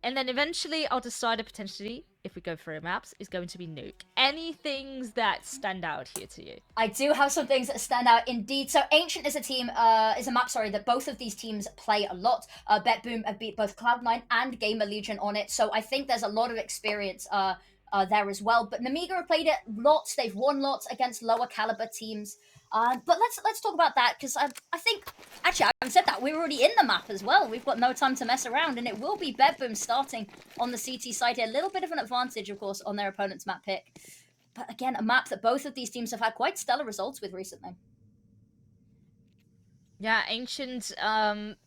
And then eventually our decider potentially, if we go through maps, is going to be Nuke. Any things that stand out here to you? I do have some things that stand out indeed. So Ancient is a map, sorry, that both of these teams play a lot. BetBoom have beat both Cloud9 and Gamer Legion on it, so I think there's a lot of experience there as well. But Nemiga have played it lots. They've won lots against lower caliber teams. But let's talk about that, because I think actually I haven't said that we're already in the map as well. We've got no time to mess around, and it will be BetBoom starting on the CT side here. A little bit of an advantage, of course, on their opponent's map pick. But again, a map that both of these teams have had quite stellar results with recently. Yeah, Ancient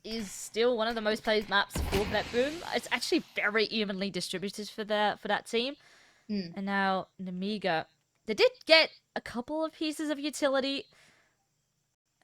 is still one of the most played maps for BetBoom. It's actually very evenly distributed for that team. And now Nemiga, they did get a couple of pieces of utility.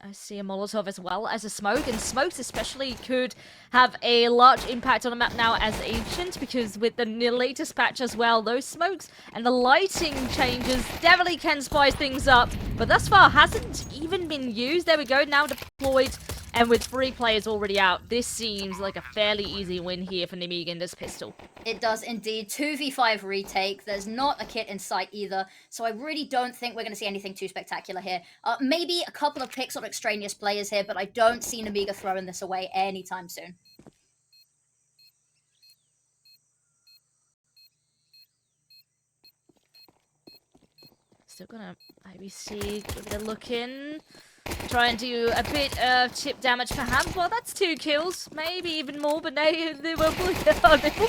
I see a Molotov as well as a smoke, and smokes especially could have a large impact on a map now as Ancient, because with the latest patch as well, those smokes and the lighting changes definitely can spice things up, but thus far hasn't even been used. There we go, now deployed, and with 3 players already out, this seems like a fairly easy win here for Nemiga in this pistol. It does indeed. 2v5 retake. There's not a kit in sight either, so I really don't think we're going to see anything too spectacular here. Maybe a couple of picks on extraneous players here, but I don't see Nemiga throwing this away anytime soon. Still gonna maybe see, give it a look in. Try and do a bit of chip damage perhaps. Well, that's 2 kills, maybe even more, but they will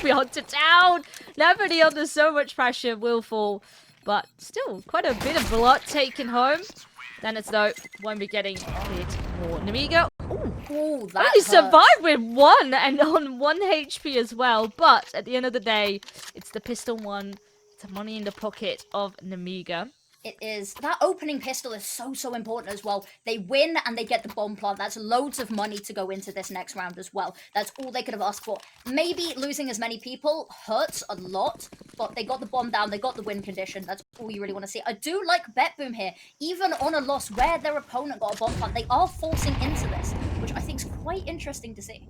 be hunted down. Nobody under so much pressure will fall, but still quite a bit of blood taken home. Danistzz though won't be getting a bit more. Nemiga, ooh, that only survived with 1 and on 1 HP as well, but at the end of the day, it's the pistol one. It's the money in the pocket of Nemiga. It is. That opening pistol is so important as well. They win and they get the bomb plant. That's loads of money to go into this next round as well. That's all they could have asked for. Maybe losing as many people hurts a lot, but they got the bomb down. They got the win condition. That's all you really want to see. I do like BetBoom here. Even on a loss where their opponent got a bomb plant, they are forcing into this, which I think is quite interesting to see.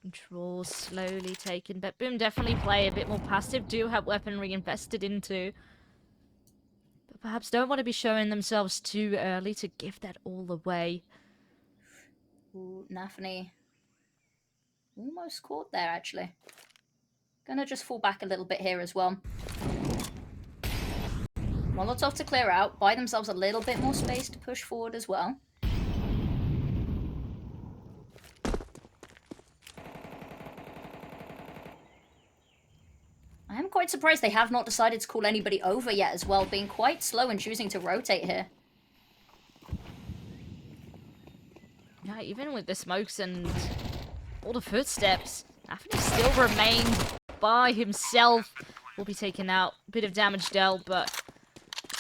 Control slowly taken. BetBoom definitely play a bit more passive, do have weaponry invested into. But perhaps don't want to be showing themselves too early to give that all away. Ooh, nafany. Almost caught there, actually. Gonna just fall back a little bit here as well. Molotov to clear out, buy themselves a little bit more space to push forward as well. I am quite surprised they have not decided to call anybody over yet as well, being quite slow and choosing to rotate here. Yeah, even with the smokes and all the footsteps, nafany still remained by himself. Will be taken out. Bit of damage dealt, but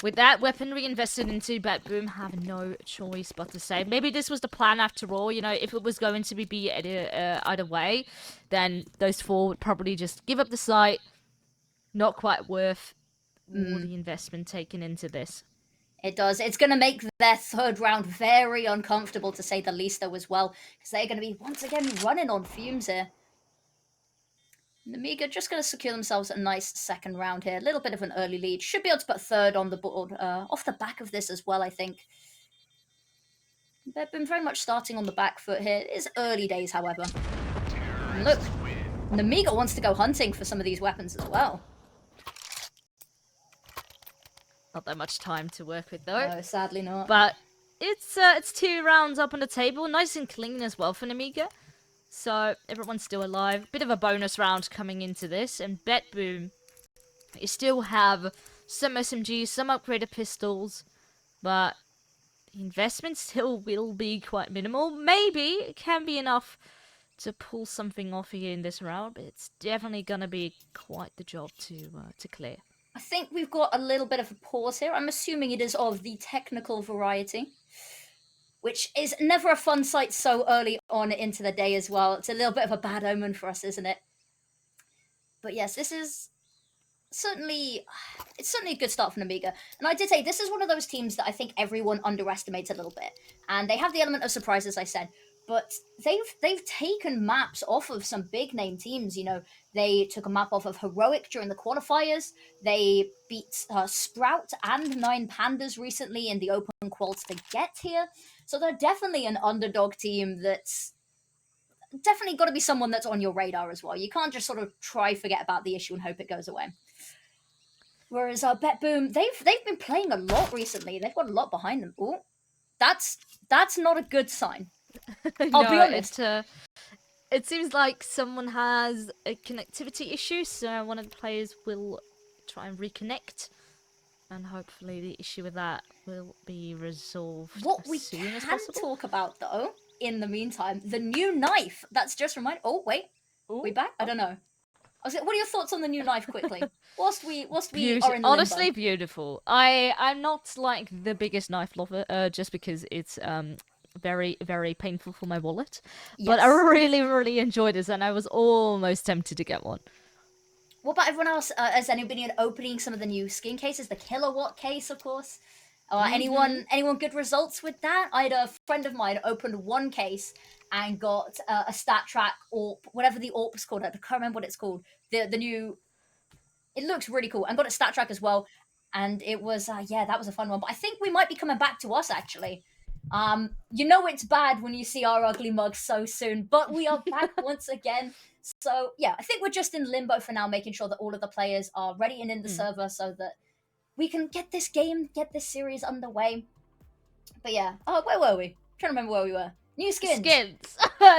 with that weaponry invested into, BetBoom have no choice but to save. Maybe this was the plan after all. You know, if it was going to be either way, then those 4 would probably just give up the site. Not quite worth all the investment taken into this. It does. It's going to make their 3rd round very uncomfortable, to say the least, though, as well, because they're going to be, once again, running on fumes here. Nemiga just going to secure themselves a nice 2nd round here. A little bit of an early lead. Should be able to put 3rd on the board off the back of this as well, I think. They've been very much starting on the back foot here. It is early days, however. And look, Nemiga wants to go hunting for some of these weapons as well. Not that much time to work with, though. No, sadly not. But it's 2 rounds up on the table. Nice and clean as well for Nemiga. So everyone's still alive. Bit of a bonus round coming into this. And BetBoom, you still have some SMGs, some upgraded pistols. But the investment still will be quite minimal. Maybe it can be enough to pull something off here in this round. But it's definitely going to be quite the job to clear. I think we've got a little bit of a pause here. I'm assuming it is of the technical variety, which is never a fun sight so early on into the day as well. It's a little bit of a bad omen for us, isn't it? But yes, this is it's certainly a good start from Nemiga. And I did say this is one of those teams that I think everyone underestimates a little bit. And they have the element of surprise, as I said, but they've taken maps off of some big name teams. You know, they took a map off of Heroic during the qualifiers. They beat Sprout and Nine Pandas recently in the open quals to get here. So they're definitely an underdog team that's definitely got to be someone that's on your radar as well. You can't just sort of forget about the issue and hope it goes away. Whereas BetBoom, they've been playing a lot recently. They've got a lot behind them. Ooh, that's not a good sign. I'll be honest. It seems like someone has a connectivity issue, so one of the players will try and reconnect, and hopefully the issue with that will be resolved What as we soon as can possible. talk about, though, in the meantime, the new knife. That's just reminded. Oh wait, we back? I don't know. What are your thoughts on the new knife, quickly? whilst we are in limbo. Honestly, beautiful. I'm not like the biggest knife lover, just because it's very, very painful for my wallet. Yes. But I really, really enjoyed this, and I was almost tempted to get one. What about everyone else? Has anybody been opening some of the new skin cases? The kilowatt case, of course. Anyone good results with that? I had a friend of mine opened one case and got a stat track AWP, whatever the AWP's called. I can't remember what it's called. The new. It looks really cool, and got a stat track as well. And it was that was a fun one. But I think we might be coming back to us actually. You know it's bad when you see our ugly mugs so soon, but we are back once again. So yeah, I think we're just in limbo for now, making sure that all of the players are ready and in the server so that we can get this series underway. But yeah, where were we? I'm trying to remember where we were. New skins.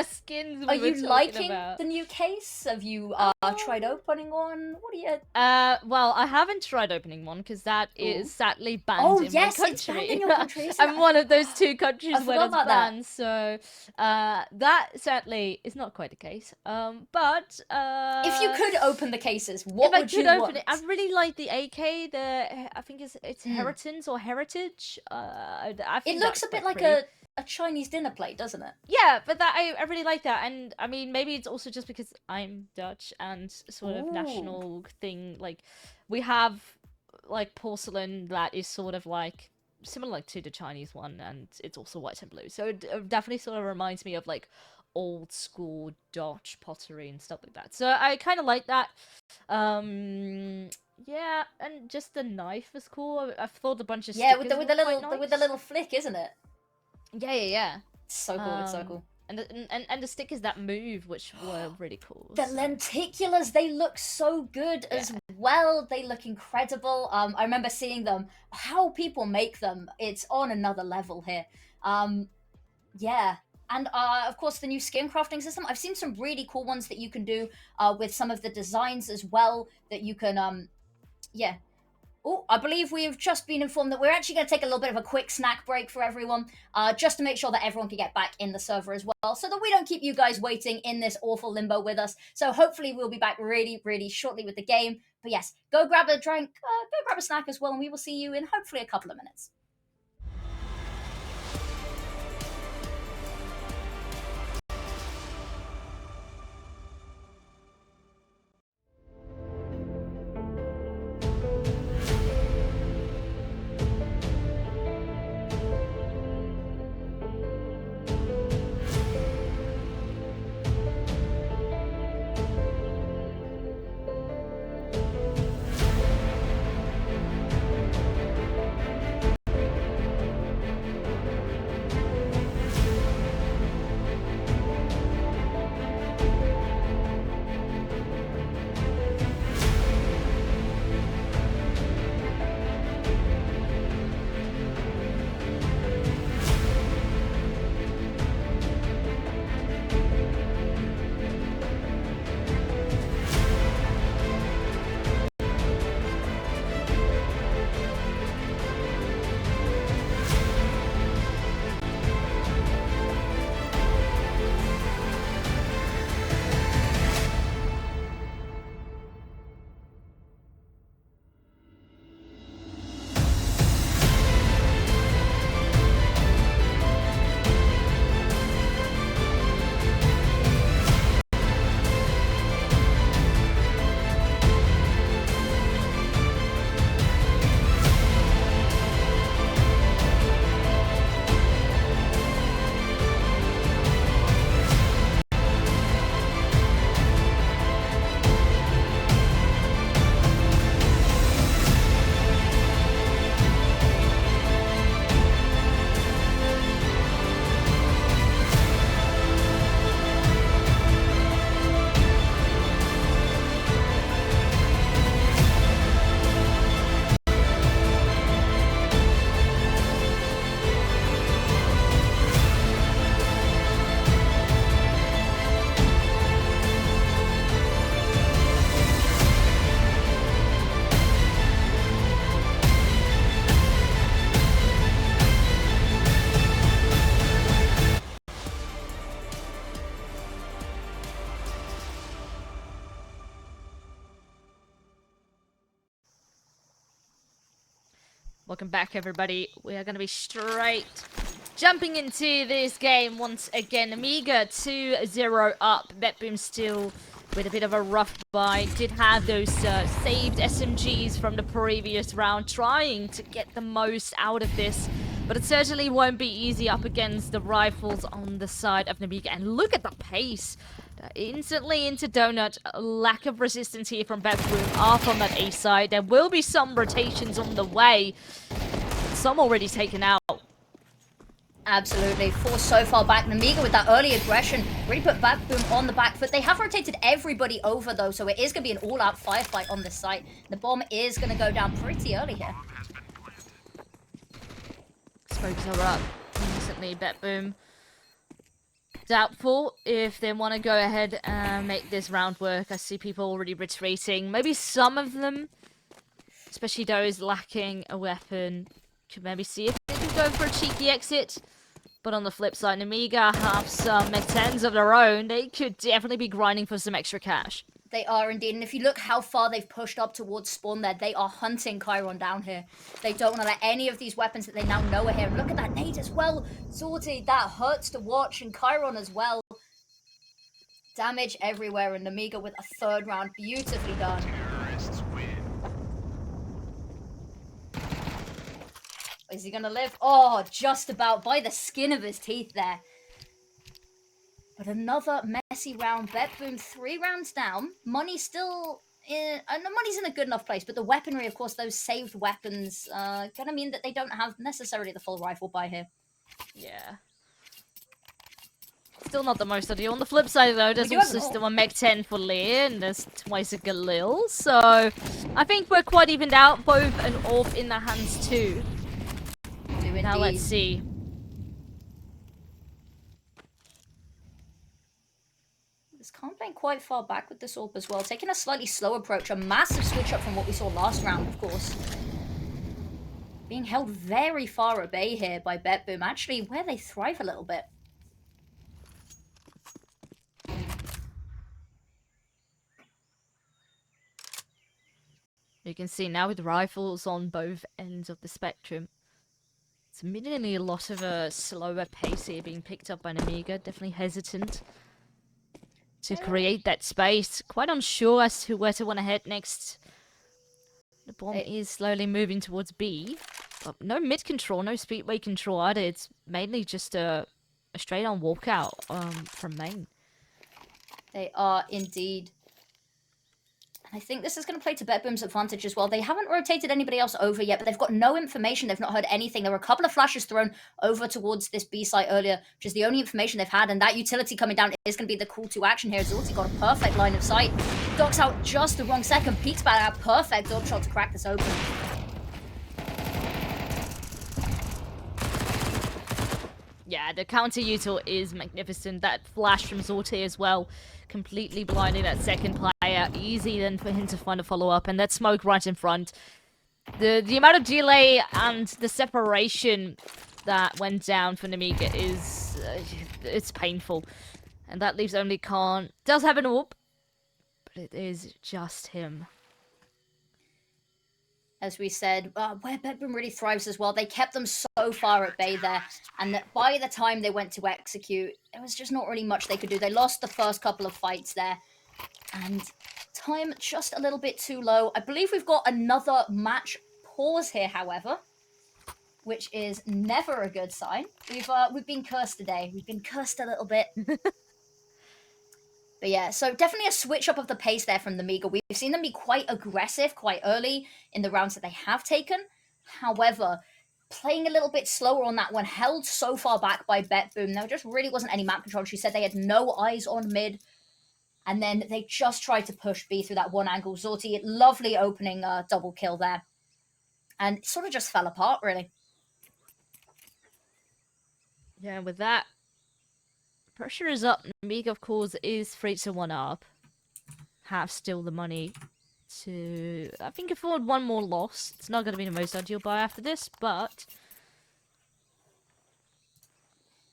Skins. Are you liking the new case? Have you tried opening one? What are you? Well, I haven't tried opening one because that is sadly banned in my country. It's banned in your country. I'm one of those two countries where it's banned. So that sadly is not quite the case. But if you could open the cases, what would you want? I really like the AK. I think it's Heritons or Heritage. I think it looks a bit like a Chinese dinner plate, doesn't it? Yeah, but I really like that, and I mean maybe it's also just because I'm Dutch and sort of national thing. Like we have like porcelain that is sort of like similar to the Chinese one, and it's also white and blue. So it definitely sort of reminds me of like old school Dutch pottery and stuff like that. So I kind of like that. Yeah, and just the knife was cool. I've thought a bunch of with the little flick, isn't it? Yeah. It's so cool. It's so cool. And the stickers that move, which were really cool. The lenticulars, they look so good as well. They look incredible. I remember seeing them. How people make them, it's on another level here. Yeah. And of course, the new skin crafting system. I've seen some really cool ones that you can do with some of the designs as well that you can, Oh, I believe we have just been informed that we're actually going to take a little bit of a quick snack break for everyone, just to make sure that everyone can get back in the server as well, so that we don't keep you guys waiting in this awful limbo with us. So hopefully we'll be back really, really shortly with the game. But yes, go grab a drink, go grab a snack as well, and we will see you in hopefully a couple of minutes. Welcome back, everybody. We are going to be straight jumping into this game once again. Nemiga 2-0 up. BetBoom still with a bit of a rough buy. Did have those saved SMGs from the previous round, trying to get the most out of this. But it certainly won't be easy up against the rifles on the side of Nemiga. And look at the pace. Instantly into Donut. Lack of resistance here from BetBoom off on that A side. There will be some rotations on the way. Some already taken out. Absolutely. Forced so far back. Nemiga with that early aggression really put BetBoom on the back foot. They have rotated everybody over though, so it is going to be an all-out firefight on this site. The bomb is going to go down pretty early here. Smokes are up instantly. BetBoom doubtful if they want to go ahead and make this round work. I see people already retreating. Maybe some of them, especially those lacking a weapon, could maybe see if they can go for a cheeky exit. But on the flip side, Nemiga have some mech-10s of their own. They could definitely be grinding for some extra cash. They are indeed, and if you look how far they've pushed up towards spawn there, they are hunting Chiron down here. They don't want to let any of these weapons that they now know are here. And look at that nade as well. Zorti, that hurts to watch, and Chiron as well. Damage everywhere, and Nemiga with a third round. Beautifully done. Is he going to live? Oh, just about by the skin of his teeth there. But another messy round. BetBoom 3 rounds down. Money still in, and the money's in a good enough place, but the weaponry, of course, those saved weapons, gonna mean that they don't have necessarily the full rifle buy here. Yeah. Still not the most ideal. On the flip side, though, there's also still a mech-10 for Lear, and there's twice a Galil. So I think we're quite evened out. Both an AWP in their hands, too. Now let's see. This can't playing quite far back with this AWP as well. Taking a slightly slow approach. A massive switch up from what we saw last round, of course. Being held very far at bay here by BetBoom. Actually, where they thrive a little bit. You can see now with rifles on both ends of the spectrum. It's immediately a lot of a slower pace here being picked up by Nemiga. Definitely hesitant to create that space. Quite unsure as to where to want to head next. The bomb is slowly moving towards B. But no mid control, no speedway control either. It's mainly just a straight on walkout from main. They are indeed. I think this is going to play to BetBoom's advantage as well. They haven't rotated anybody else over yet, but they've got no information. They've not heard anything. There were a couple of flashes thrown over towards this B site earlier, which is the only information they've had. And that utility coming down is going to be the call to action here. Zorti got a perfect line of sight. Docks out just the wrong second. Peeks back out. Perfect dog shot to crack this open. Yeah, the counter util is magnificent. That flash from Zorti as well, completely blinding that second player. Easy then for him to find a follow-up, and that smoke right in front. The amount of delay and the separation that went down for Nemiga is it's painful, and that leaves only Khan. Does have an AWP, but it is just him. As we said, where BetBoom really thrives as well. They kept them so far at bay there, and that by the time they went to execute, there was just not really much they could do. They lost the first couple of fights there, and time just a little bit too low. I believe we've got another match pause here, however, which is never a good sign. We've been cursed today. We've been cursed a little bit. But yeah, so definitely a switch up of the pace there from Nemiga. We've seen them be quite aggressive quite early in the rounds that they have taken. However, playing a little bit slower on that one, held so far back by BetBoom. There just really wasn't any map control. She said they had no eyes on mid. And then they just tried to push B through that one angle. Zorti, lovely opening double kill there. And it sort of just fell apart, really. Yeah, with that, pressure is up. Nemiga, of course, is 3-1 up. Have still the money to, I think, afford one more loss. It's not going to be the most ideal buy after this, but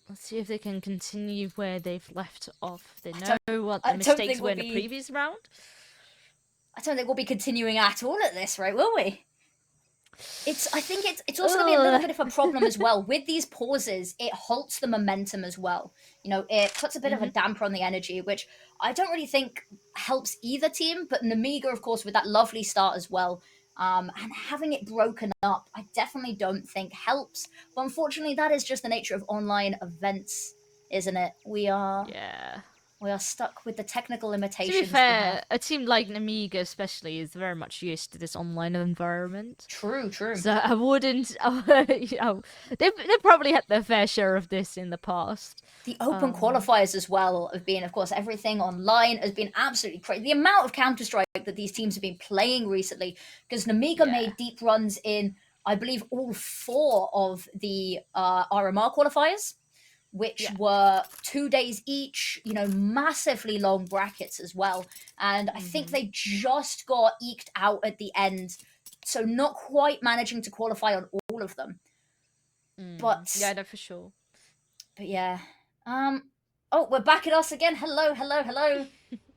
let's see if they can continue where they've left off. They know what the mistakes were in the previous round. I don't think we'll be continuing at all at this, right, will we? I think it's also going to be a little bit of a problem as well. With these pauses, it halts the momentum as well. You know, it puts a bit of a damper on the energy, which I don't really think helps either team. But Nemiga, of course, with that lovely start as well, and having it broken up, I definitely don't think helps. But unfortunately, that is just the nature of online events, isn't it? We are stuck with the technical To limitations. be fair, a team like Nemiga especially is very much used to this online environment. True. So I wouldn't, they've probably had their fair share of this in the past. The open qualifiers as well have been, of course, everything online has been absolutely crazy. The amount of Counter-Strike that these teams have been playing recently, because Nemiga made deep runs in, I believe, all 4 of the RMR qualifiers, which were 2 days each, you know, massively long brackets as well. And I think they just got eked out at the end, so not quite managing to qualify on all of them. But yeah, no, for sure. But yeah. Oh, we're back at us again. Hello.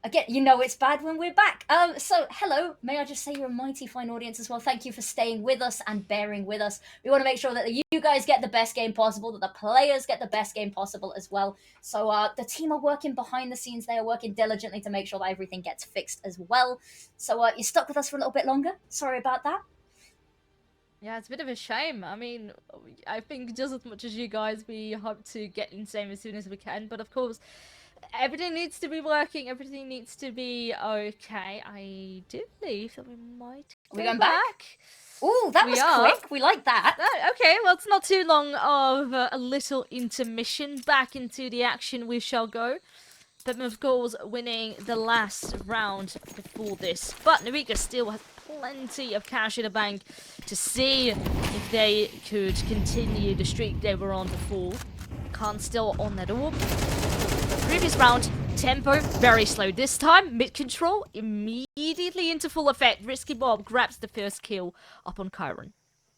Again, you know it's bad when we're back. So hello. May I just say you're a mighty fine audience as well. Thank you for staying with us and bearing with us. We want to make sure that you guys get the best game possible, that the players get the best game possible as well. So the team are working behind the scenes. They are working diligently to make sure that everything gets fixed as well. So you're stuck with us for a little bit longer. Sorry about that. Yeah, it's a bit of a shame. I mean, I think just as much as you guys, we hope to get insane as soon as we can. But of course, everything needs to be working. Everything needs to be okay. I do believe that we might Are we going back? Ooh, that was quick. We like that. Okay, well, it's not too long of a little intermission. Back into the action we shall go. But of course, winning the last round before this. But Nemiga still has plenty of cash in the bank to see if they could continue the streak they were on before. Can't still on that orb. The previous round, tempo very slow. This time, mid-control immediately into full effect. Risky Bob grabs the first kill up on Chiron.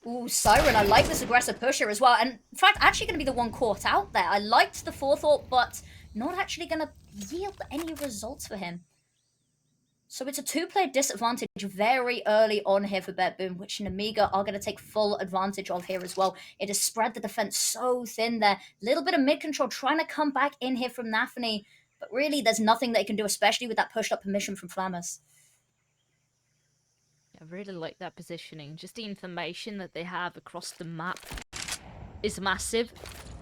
Ooh, Siren, I like this aggressive pusher as well. And in fact, actually going to be the one caught out there. I liked the forethought, but not actually going to yield any results for him. So it's a 2-player disadvantage very early on here for BetBoom, which Nemiga are going to take full advantage of here as well. It has spread the defense so thin there. Little bit of mid-control trying to come back in here from nafany, but really there's nothing they can do, especially with that pushed-up permission from Flammus. I really like that positioning. Just the information that they have across the map is massive.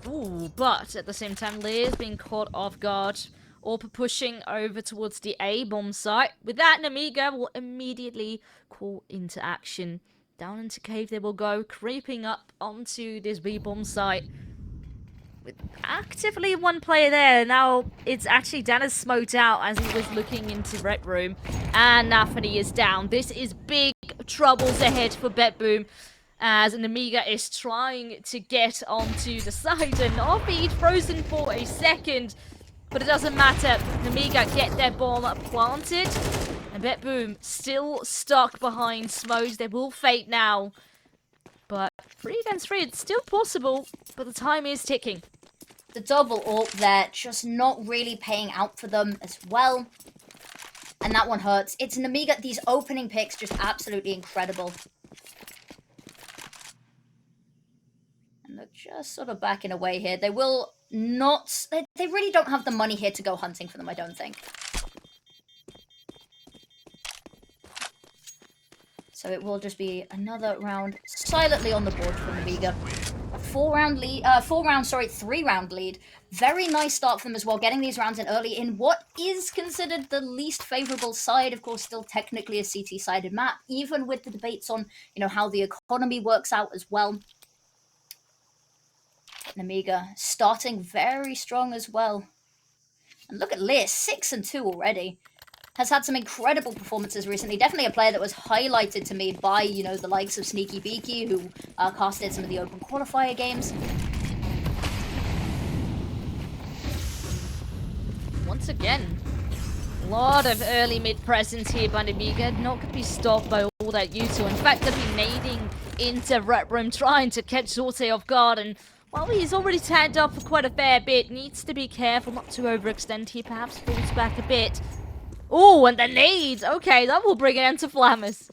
Ooh, but at the same time, Lear's being caught off guard. Orpa pushing over towards the A-bomb site. With that, Nemiga will immediately call into action. Down into cave they will go, creeping up onto this B-bomb site. With actively one player there. Now, it's actually danistzz smoked out as he was looking into Red Room. And nafany is down. This is big troubles ahead for BetBoom, as Nemiga is trying to get onto the side. And offbeat frozen for a second. But it doesn't matter. Nemiga get their bomb planted. And BetBoom still stuck behind smokes. They will fade now. But 3 against 3, it's still possible. But the time is ticking. The double ult there, just not really paying out for them as well. And that one hurts. It's Nemiga, these opening picks, just absolutely incredible. And they're just sort of backing away here. They will not... They really don't have the money here to go hunting for them, I don't think. So it will just be another round silently on the board for Nemiga. 3-round lead. Very nice start for them as well, getting these rounds in early in what is considered the least favorable side. Of course, still technically a CT-sided map, even with the debates on, you know, how the economy works out as well. Nemiga starting very strong as well. And look at Lear, 6-2 already. Has had some incredible performances recently. Definitely a player that was highlighted to me by, you know, the likes of Sneaky Beaky, who casted some of the open qualifier games. Once again, a lot of early mid presence here by Nemiga. Not going to be stopped by all that Yuto. In fact, they'll be nading into Red Room, trying to catch Sorte off guard. And while he's already tagged up for quite a fair bit, needs to be careful not to overextend here. Perhaps falls back a bit. Oh, and the nade! Okay, that will bring it into Flammus.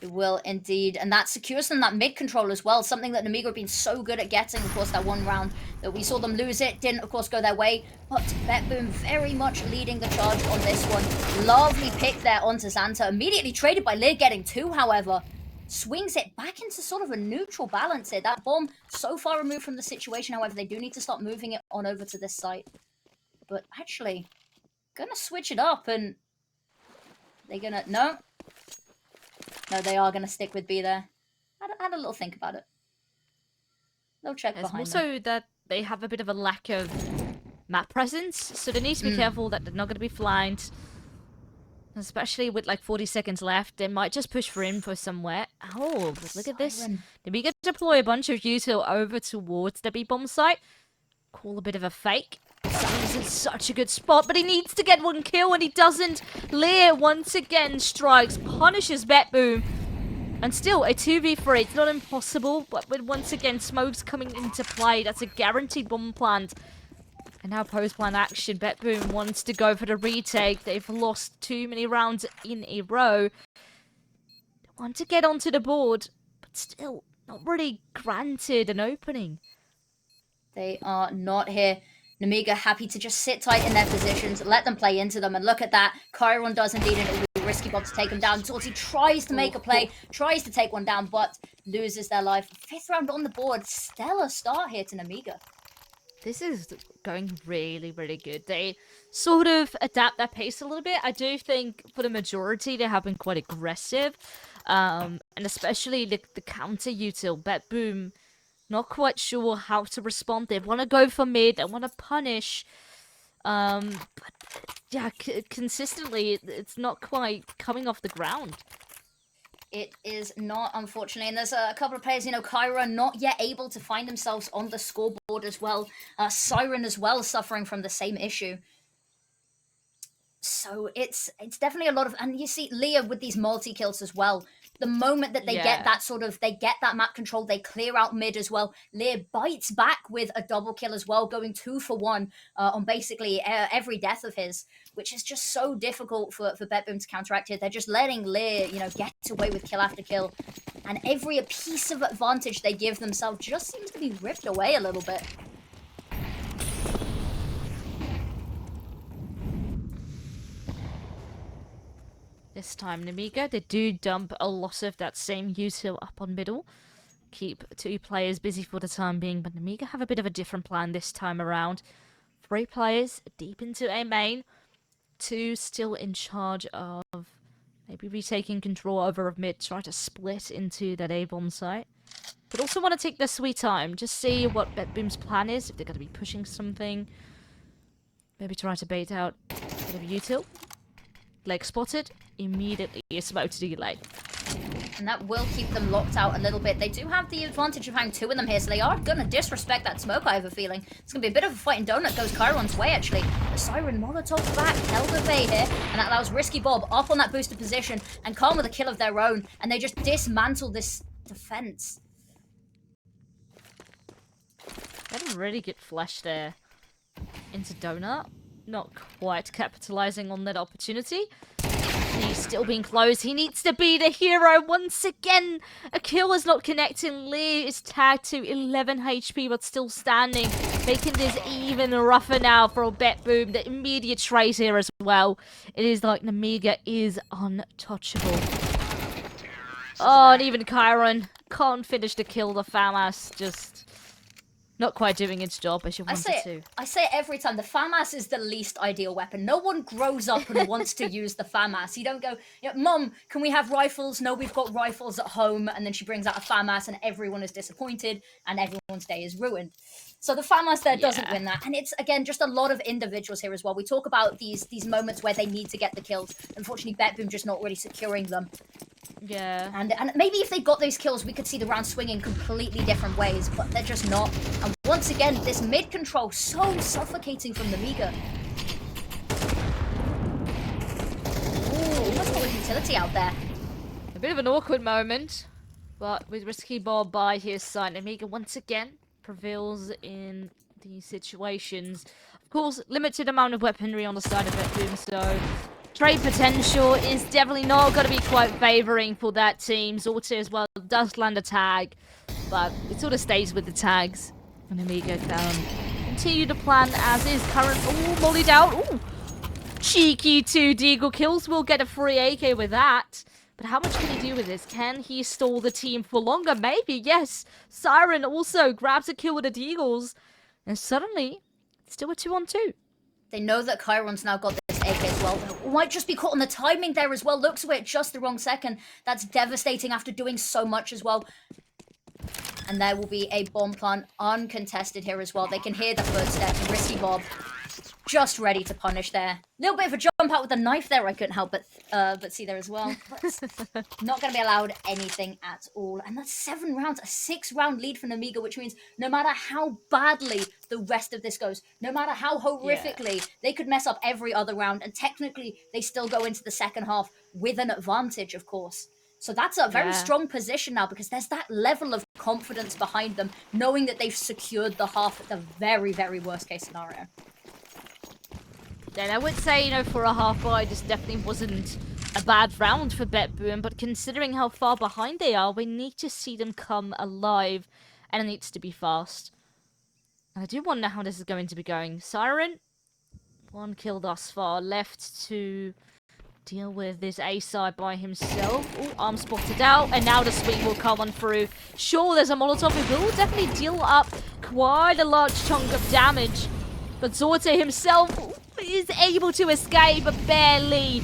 It will indeed, and that secures them that mid control as well, something that Nemiga have been so good at getting. Of course, that one round that we saw them lose it didn't, of course, go their way, but BetBoom very much leading the charge on this one. Lovely pick there onto Xanta, immediately traded by Lear, getting two, however. Swings it back into sort of a neutral balance here. That bomb so far removed from the situation, however, they do need to start moving it on over to this site. But actually, gonna switch it up, and they're gonna... No, they are going to stick with B there. Had a little think about it. They'll check It's behind also that they have a bit of a lack of map presence, so they need to be careful that they're not going to be flanked. Especially with like 40 seconds left, they might just push for info somewhere. Oh, but look at this. Nemiga deploy a bunch of util over towards the B-bomb site. Call a bit of a fake. Simon's in such a good spot, but he needs to get one kill, and he doesn't. Lear once again strikes, punishes BetBoom. And still, a 2v3. It's not impossible, but with once again smokes coming into play, that's a guaranteed bomb plant. And now post-plan action. BetBoom wants to go for the retake. They've lost too many rounds in a row. They want to get onto the board, but still not really granted an opening. They are not here. Nemiga happy to just sit tight in their positions, let them play into them, and look at that. Chiron does indeed, and it will be risky Bob to take him down. Torty tries to make a play, tries to take one down, but loses their life. 5th round on the board. Stellar start here to Nemiga. This is going really, really good. They sort of adapt their pace a little bit. I do think for the majority they have been quite aggressive. And especially the counter util, BetBoom, not quite sure how to respond. They want to go for mid, they want to punish. But yeah, consistently it's not quite coming off the ground. It is not, unfortunately, and there's a couple of players, Kyra not yet able to find themselves on the scoreboard as well. Siren as well suffering from the same issue. So it's definitely a lot of, and you see Leah with these multi-kills as well. The moment that they get that they get that map control, they clear out mid as well. Leah bites back with a double kill as well, going 2 for 1 on basically every death of his, which is just so difficult for BetBoom to counteract it. They're just letting Lear, get away with kill after kill. And every piece of advantage they give themselves just seems to be ripped away a little bit. This time, Nemiga, they do dump a lot of that same util up on middle. Keep 2 players busy for the time being, but Nemiga have a bit of a different plan this time around. 3 players deep into A main, 2 still in charge of maybe retaking control over a mid, try to split into that A-bomb site. But also want to take their sweet time, just see what BetBoom's plan is, if they're going to be pushing something. Maybe try to bait out a bit of util. Leg spotted, immediately a smoke to delay. And that will keep them locked out a little bit. They do have the advantage of having 2 of them here, so they are going to disrespect that smoke, I have a feeling. It's going to be a bit of a fighting donut. Goes Chiron's way, actually. The Siren Molotov back, held at bay here, and that allows Risky Bob up on that boosted position, and Calm with a kill of their own, and they just dismantle this defense. Had a really good flash there into Donut. Not quite capitalizing on that opportunity. He's still being close. He needs to be the hero once again. A kill is not connecting. Lee is tagged to 11 HP but still standing, making this even rougher now for BetBoom. The immediate trace here as well. It is like Nemiga is untouchable. Oh, and even Chiron can't finish the kill. The FAMAS just not quite doing its job as you wanted to. I say it every time, the FAMAS is the least ideal weapon. No one grows up and wants to use the FAMAS. You don't go, Mom, can we have rifles? No, we've got rifles at home. And then she brings out a FAMAS and everyone is disappointed and everyone's day is ruined. So the FAMAS there doesn't win that. And it's, again, just a lot of individuals here as well. We talk about these moments where they need to get the kills. Unfortunately, BetBoom just not really securing them. Yeah. And maybe if they got those kills, we could see the round swinging completely different ways, but they're just not. And once again, this mid control so suffocating from Nemiga. Ooh, almost got a utility out there. A bit of an awkward moment, but with Risky Bob by his side, Nemiga once again prevails in these situations. Of course, limited amount of weaponry on the side of BetBoom, so Trade potential is definitely not going to be quite favouring for that team. Zorte as well does land a tag, but it sort of stays with the tags. And Nemiga can continue to plan as is. Current, mollied out. Ooh, cheeky 2 deagle kills. Will get a free AK with that. But how much can he do with this? Can he stall the team for longer? Maybe, yes. Siren also grabs a kill with the deagles. And suddenly, it's still a 2-on-2. They know that Chiron's now got this AK as well. Might just be caught on the timing there as well. Looks away at just the wrong second. That's devastating after doing so much as well. And there will be a bomb plant uncontested here as well. They can hear the footsteps. Risky Bob just ready to punish there. Little bit of a jump out with a knife there. I couldn't help but see there as well. But not going to be allowed anything at all. And that's 7 rounds, a 6-round lead for Nemiga, which means no matter how badly the rest of this goes, no matter how horrifically they could mess up every other round, and technically they still go into the second half with an advantage, of course. So that's a very strong position now, because there's that level of confidence behind them, knowing that they've secured the half at the very, very worst case scenario. Then I would say, for a half buy, this definitely wasn't a bad round for BetBoom, but considering how far behind they are, we need to see them come alive, and it needs to be fast. And I do wonder how this is going to be going. Siren, 1 kill thus far, left to deal with this A side by himself. Oh, arm spotted out, and now the swing will come on through. Sure, there's a Molotov. It will definitely deal up quite a large chunk of damage, but Zorte himself is able to escape, but barely.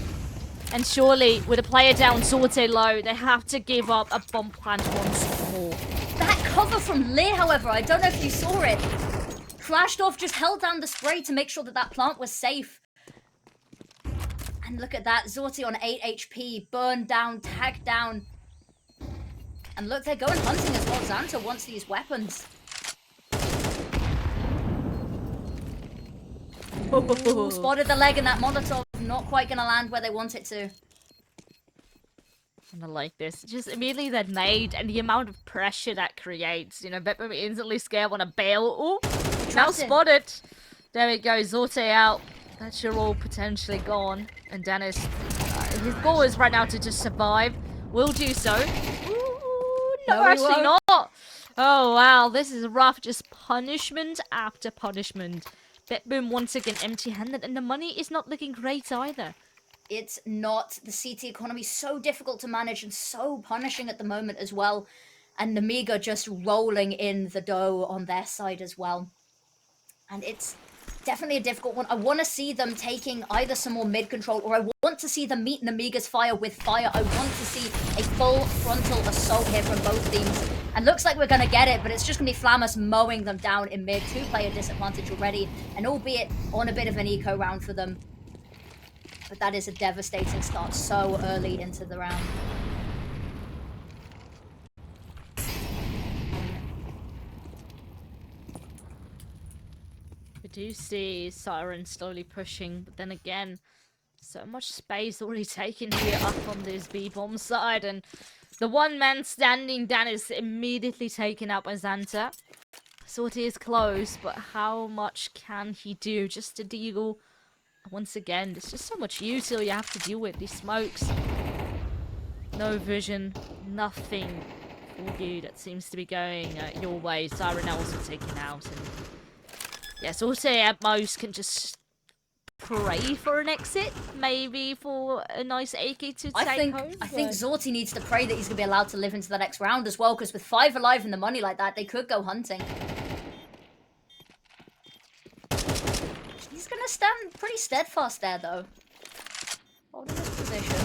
And surely, with a player down, Zorte low, they have to give up a bomb plant once more. That cover from Lear, however, I don't know if you saw it, flashed off, just held down the spray to make sure that that plant was safe. And look at that, Zorte on 8 HP, burned down, tagged down. And look, they're going hunting as well. Xanta wants these weapons. Ooh, spotted the leg in that Molotov. Not quite going to land where they want it to. I like this. Just immediately that nade and the amount of pressure that creates. BetBoom instantly scared, want to bail. Ooh, now spotted. There it goes, Zorte out. That's your all potentially gone. And Dennis, his goal is right now to just survive. Will do so. Ooh, no, actually not. Oh, wow. This is rough. Just punishment after punishment. BetBoom once again empty-handed, and the money is not looking great either. It's not. The CT economy is so difficult to manage and so punishing at the moment as well. And Nemiga just rolling in the dough on their side as well. And it's definitely a difficult one. I want to see them taking either some more mid-control, or I want to see them meet Nemiga's fire with fire. I want to see a full frontal assault here from both teams. And looks like we're going to get it, but it's just going to be Flammus mowing them down in mid. 2-player disadvantage already, and albeit on a bit of an eco round for them. But that is a devastating start so early into the round. We do see Siren slowly pushing, but then again, so much space already taken here up on this B-bomb side, and the one man standing down is immediately taken out by Xanta. Zorte is close, but how much can he do? Just a deagle. Once again, there's just so much util you have to deal with. These smokes. No vision. Nothing for you that seems to be going your way. Siren also taken out. And yeah, Zorte at most can just pray for an exit, maybe for a nice AK to take home. I think Zorte needs to pray that he's going to be allowed to live into the next round as well, because with 5 alive and the money like that, they could go hunting. He's going to stand pretty steadfast there, though. Holding his position.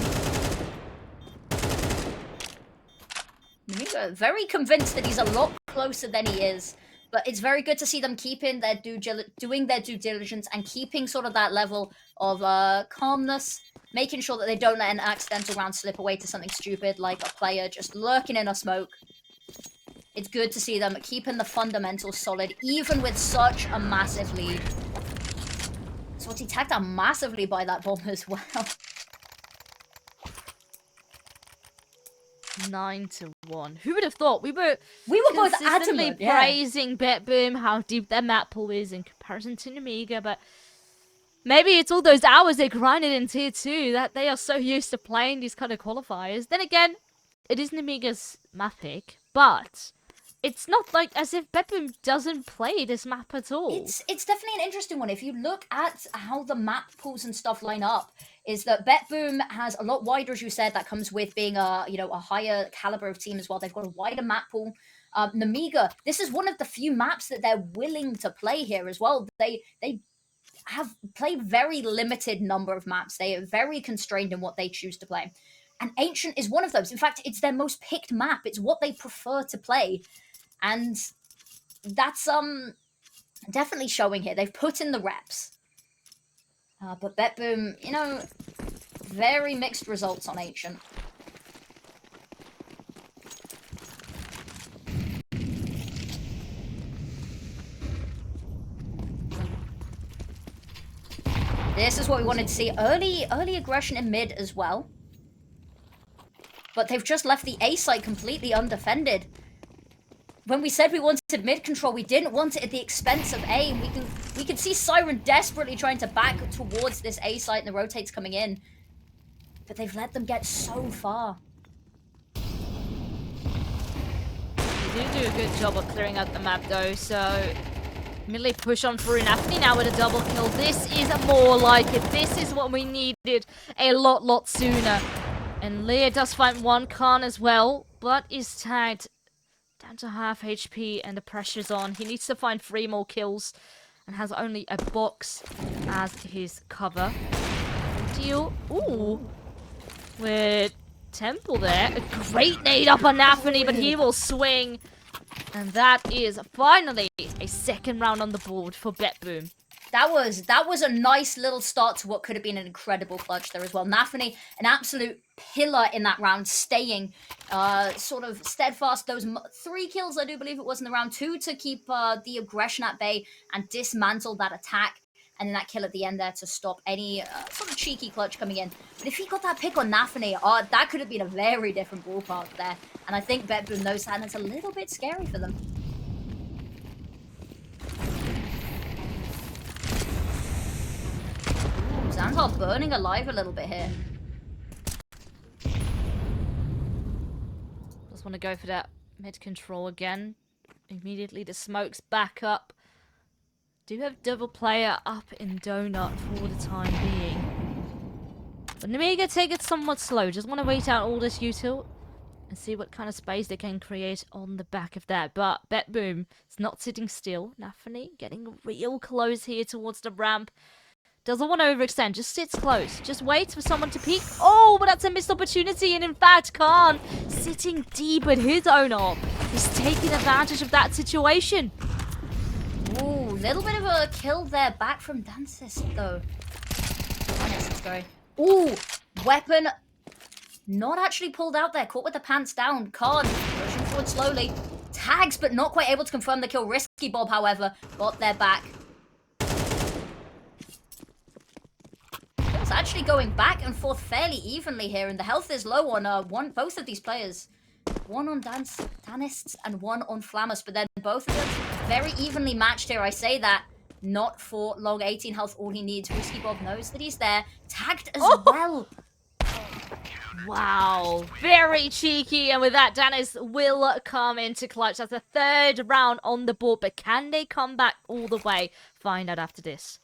Nemiga very convinced that he's a lot closer than he is. But it's very good to see them keeping their doing their due diligence and keeping sort of that level of calmness, making sure that they don't let an accidental round slip away to something stupid like a player just lurking in a smoke. It's good to see them keeping the fundamentals solid, even with such a massive lead. So he tagged out massively by that bomb as well. 9-1. Who would have thought? We were both adamant, praising BetBoom, how deep their map pool is in comparison to Nemiga, but Maybe it's all those hours they grinded in Tier 2 that they are so used to playing these kind of qualifiers. Then again, it is Nemiga's map pick, but it's not like as if BetBoom doesn't play this map at all. It's definitely an interesting one. If you look at how the map pools and stuff line up, is that BetBoom has a lot wider, as you said, that comes with being a higher caliber of team as well. They've got a wider map pool. Nemiga, this is one of the few maps that they're willing to play here as well. They have played very limited number of maps. They are very constrained in what they choose to play. And Ancient is one of those. In fact, it's their most picked map. It's what they prefer to play. And that's definitely showing here. They've put in the reps. But BetBoom, very mixed results on Ancient. This is what we wanted to see. Early aggression in mid as well. But they've just left the A site completely undefended. When we said we wanted mid control, we didn't want it at the expense of A. We can see Siren desperately trying to back towards this A site and the rotates coming in. But they've let them get so far. They do a good job of clearing out the map though, so immediately push on through nafany now with a double kill. This is more like it. This is what we needed a lot sooner. And Leah does find one Khan as well, but is tagged down to half HP and the pressure's on. He needs to find 3 more kills and has only a box as his cover. Deal. Ooh. With Temple there. A great nade up on nafany, but he will swing. And that is finally a second round on the board for BetBoom. That was a nice little start to what could have been an incredible clutch there as well. nafany, an absolute pillar in that round, staying sort of steadfast. Those 3 kills, I do believe it was in the round, 2 to keep the aggression at bay and dismantle that attack. And then that kill at the end there to stop any sort of cheeky clutch coming in. But if he got that pick on nafany, that could have been a very different ballpark there. And I think BetBoom knows that, and it's a little bit scary for them. Xantar burning alive a little bit here. Just want to go for that mid control again. Immediately the smokes back up. Do have double player up in Donut for the time being. But Nemiga take it somewhat slow. Just want to wait out all this util and see what kind of space they can create on the back of that. But BetBoom is not sitting still. nafany getting real close here towards the ramp. Doesn't want to overextend, just sits close. Just waits for someone to peek. Oh, but that's a missed opportunity. And in fact, Khan, sitting deep with his own op, is taking advantage of that situation. Ooh, little bit of a kill there back from danistzz, though. danistzz, sorry. Ooh, weapon not actually pulled out there. Caught with the pants down. Khan pushing forward slowly. Tags, but not quite able to confirm the kill. Risky Bob, however, got their back. It's actually going back and forth fairly evenly here, and the health is low on both of these players. One on danistzz and one on Flammus, but then both of them very evenly matched here. I say that not for long. 18 health, all he needs. Risky Bob knows that he's there. Tagged as well. Wow, very cheeky, and with that, danistzz will come into clutch. That's the 3rd round on the board, but can they come back all the way? Find out after this.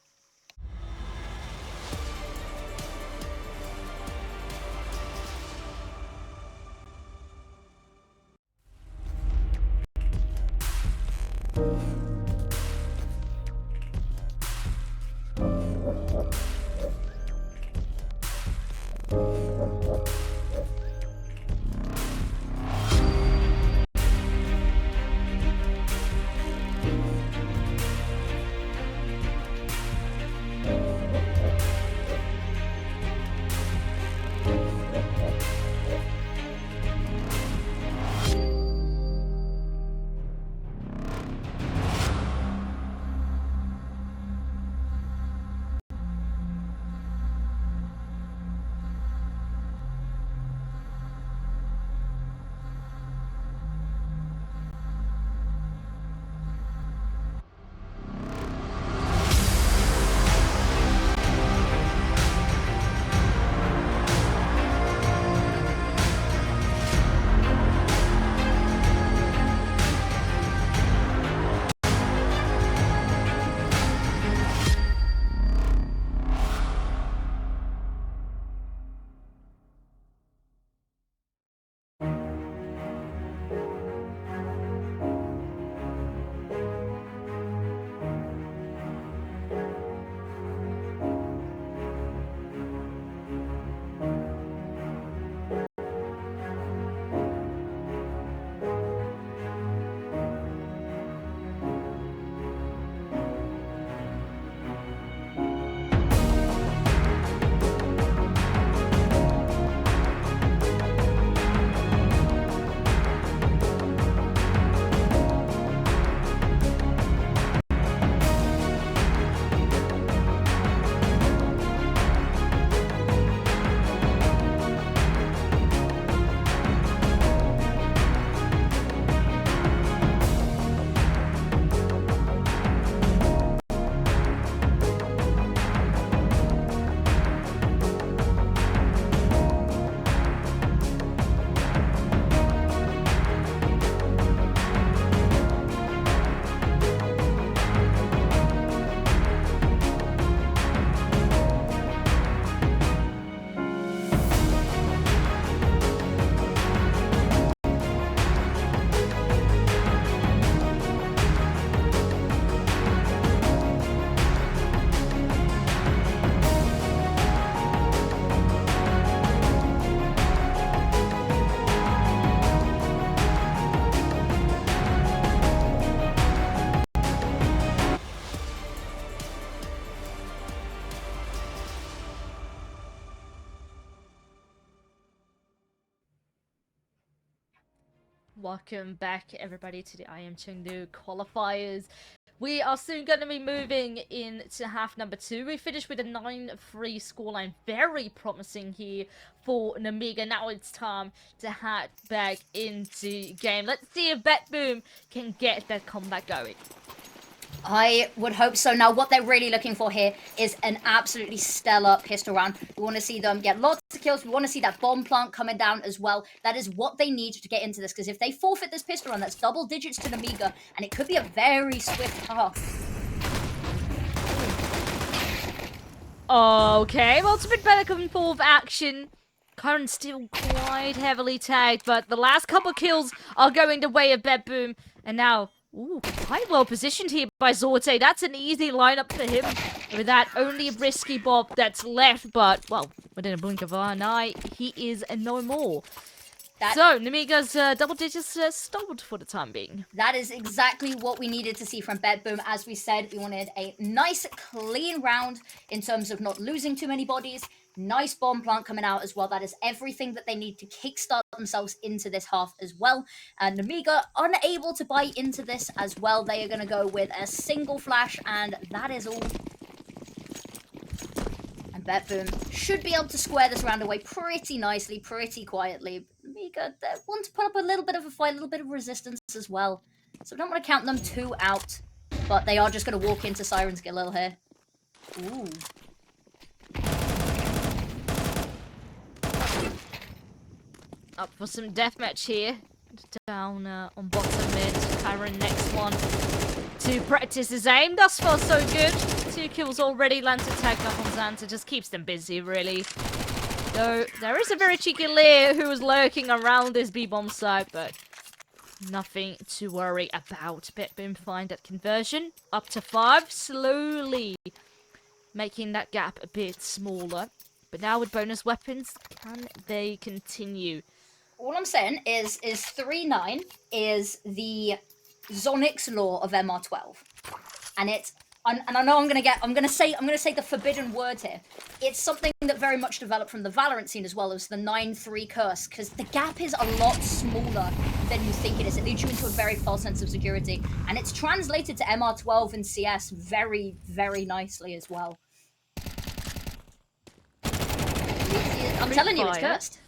Welcome back, everybody, to the IEM Chengdu qualifiers. We are soon going to be moving into half number 2. We finished with a 9-3 scoreline. Very promising here for Nemiga. Now it's time to head back into game. Let's see if BetBoom can get that comeback going. I would hope so. Now, what they're really looking for here is an absolutely stellar pistol round. We want to see them get lots of kills. We want to see that bomb plant coming down as well. That is what they need to get into this, because if they forfeit this pistol round, that's double digits to Nemiga, and it could be a very swift path. Okay, well, it's a bit better coming forward action. Current still quite heavily tagged, but the last couple kills are going the way of BetBoom. And now, ooh, quite well positioned here by Zorte. That's an easy lineup for him. With that only risky bob that's left, but, well, within a blink of an eye, he is no more. So, Nemiga's double digits stalled for the time being. That is exactly what we needed to see from BetBoom. As we said, we wanted a nice, clean round in terms of not losing too many bodies. Nice bomb plant coming out as well. That is everything that they need to kickstart themselves into this half as well. And Nemiga unable to bite into this as well. They are going to go with a single flash, and that is all. And BetBoom should be able to square this round away pretty nicely, pretty quietly. Nemiga, they want to put up a little bit of a fight, a little bit of resistance as well. So I don't want to count them too out. But they are just going to walk into Siren's Galil here. Ooh. Up for some deathmatch here. Down on bottom mid. Kyron next one to practice his aim. Thus far, so good. 2 kills already. Lantern tagged up on Xanta. Just keeps them busy, really. Though there is a very cheeky Lear who is lurking around this B-bomb site, but nothing to worry about. BetBoom find that conversion. Up to 5. Slowly making that gap a bit smaller. But now with bonus weapons, can they continue? All I'm saying is 3-9 is the Zonix law of MR12, and it's and I know I'm gonna say the forbidden word here. It's something that very much developed from the Valorant scene as well as the 9-3 curse, because the gap is a lot smaller than you think it is. It leads you into a very false sense of security, and it's translated to MR12 and CS very, very nicely as well. I'm telling you, it's cursed.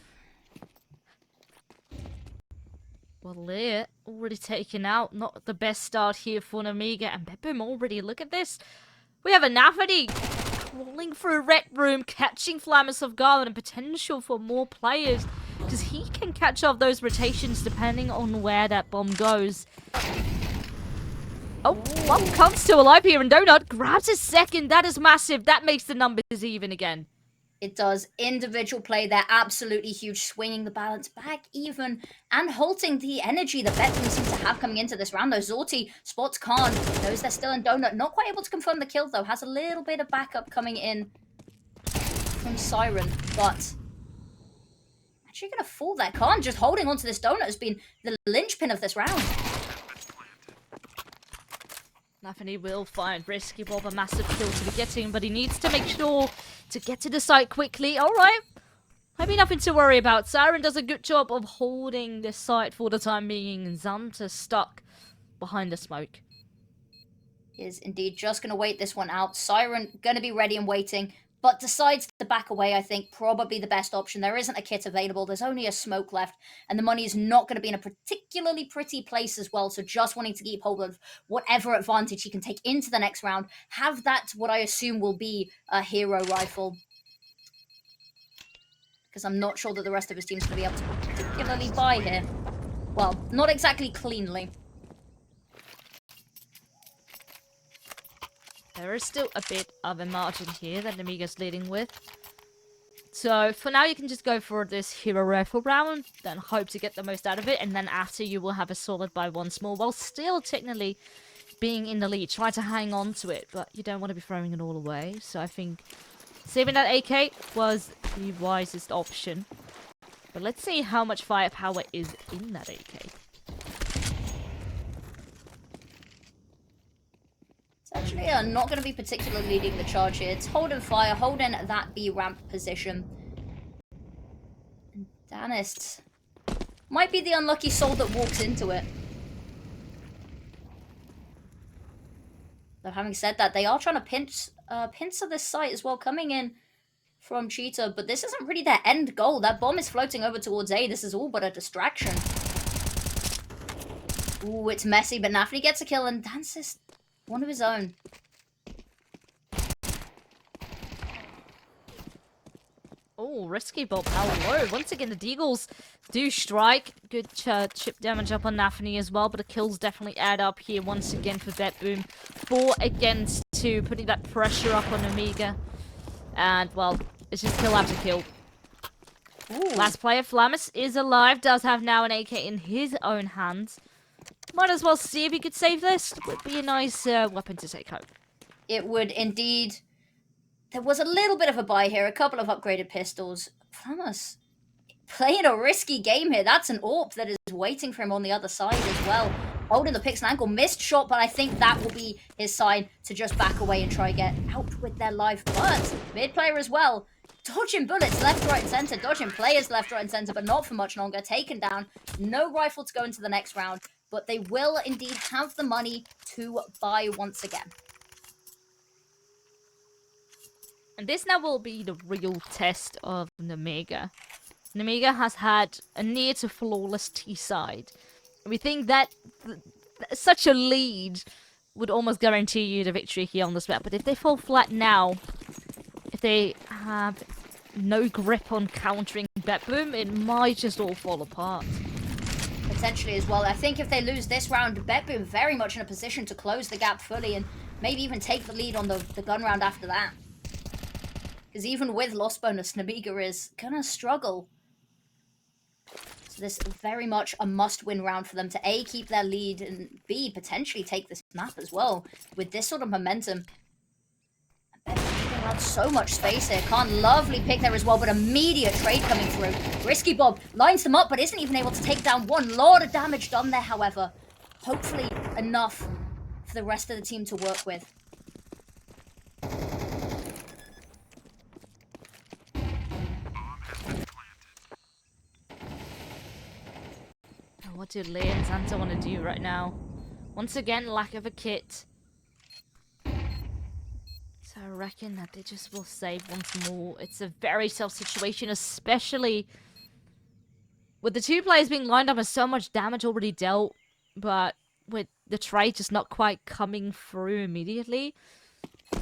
Well, Lear already taken out. Not the best start here for Nemiga. And BetBoom already, look at this. We have a nafany crawling through Red Room, catching Flammers of Garland, and potential for more players. Because he can catch off those rotations depending on where that bomb goes. Oh, one comes to alive here, and Donut grabs his second. That is massive. That makes the numbers even again. It does. Individual play, they're absolutely huge, swinging the balance back even and halting the energy that BetBoom seems to have coming into this round. Though Zorti spots Khan, knows they're still in Donut. Not quite able to confirm the kill, though. Has a little bit of backup coming in from Siren, but actually going to fall there. Khan just holding onto this Donut has been the linchpin of this round. nafany will find Risky Bob a massive kill to be getting, but he needs to make sure to get to the site quickly. Alright. Maybe nothing to worry about. Siren does a good job of holding the site for the time being. Xanta stuck behind the smoke. Is indeed just going to wait this one out. Siren going to be ready and waiting, but decides to back away. I think probably the best option. There isn't a kit available. There's only a smoke left, and the money is not going to be in a particularly pretty place as well. So just wanting to keep hold of whatever advantage he can take into the next round. Have that, what I assume will be a hero rifle. Because I'm not sure that the rest of his team's going to be able to particularly buy here. Well, not exactly cleanly. There is still a bit of a margin here that Nemiga's leading with. So, for now, you can just go for this hero rifle round, then hope to get the most out of it, and then after you will have a solid buy once more, while still technically being in the lead. Try to hang on to it, but you don't want to be throwing it all away. So I think saving that AK was the wisest option. But let's see how much firepower is in that AK. Actually, not going to be particularly leading the charge here. It's holding fire, holding that B ramp position. And danistzz Might be the unlucky soul that walks into it. Though having said that, they are trying to pincer this site as well, coming in from Cheetah, but this isn't really their end goal. That bomb is floating over towards A. This is all but a distraction. Ooh, it's messy, but nafany gets a kill, and danistzz one of his own. Oh, risky Bob. Hello. Once again, the Deagles do strike. Good chip damage up on nafany as well, but the kills definitely add up here once again for BetBoom. 4 against 2, putting that pressure up on Nemiga. And, well, it's just kill after kill. Ooh. Last player, Flamus, is alive. Does have now an AK in his own hands. Might as well see if he could save this. Would be a nice weapon to take home. It would indeed. There was a little bit of a buy here. A couple of upgraded pistols. Flamus playing a risky game here. That's an AWP that is waiting for him on the other side as well. Holding the pixel ankle. Missed shot, but I think that will be his sign to just back away and try get out with their life. But mid player as well. Dodging bullets left, right, and center. Dodging players left, right, and center, but not for much longer. Taken down. No rifle to go into the next round. But they will indeed have the money to buy once again. And this now will be the real test of Nemiga. Nemiga has had a near to flawless T-side. We think that such a lead would almost guarantee you the victory here on this map. But if they fall flat now, if they have no grip on countering BetBoom, it might just all fall apart. Potentially as well. I think if they lose this round, BetBoom very much in a position to close the gap fully and maybe even take the lead on the gun round after that. Because even with loss bonus, Nemiga is gonna struggle. So this is very much a must-win round for them to A, keep their lead, and B, potentially take this map as well. With this sort of momentum. Had so much space here. Khan, lovely pick there as well, but immediate trade coming through. Risky Bob lines them up, but isn't even able to take down one. Lot of damage done there, however. Hopefully enough for the rest of the team to work with. What do Leah and Santa want to do right now? Once again, lack of a kit. So I reckon that they just will save once more. It's a very tough situation, especially with the two players being lined up and so much damage already dealt, but with the trade just not quite coming through immediately.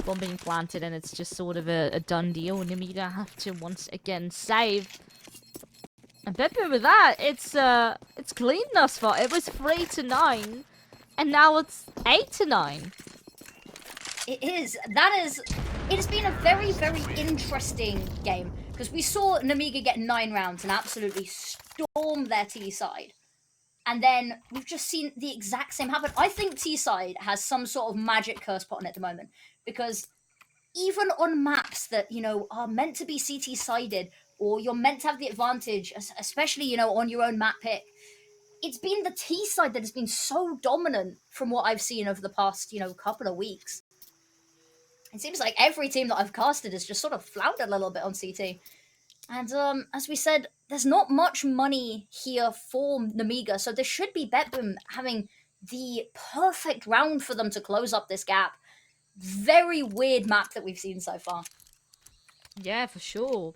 Bomb being planted and it's just sort of a done deal. Nemiga have to once again save. And BetBoom with that, it's clean thus far. It was 3-9, and now it's 8-9. It is. It has been a very, very interesting game. Because we saw Nemiga get 9 rounds and absolutely storm their T-side. And then we've just seen the exact same happen. I think T-side has some sort of magic curse put on it at the moment. Because even on maps that, you know, are meant to be CT-sided, or you're meant to have the advantage, especially, you know, on your own map pick, it's been the T-side that has been so dominant from what I've seen over the past, you know, couple of weeks. It seems like every team that I've casted has just sort of floundered a little bit on CT. And as we said, there's not much money here for Nemiga, so this should be BetBoom having the perfect round for them to close up this gap. Very weird map that we've seen so far. Yeah, for sure.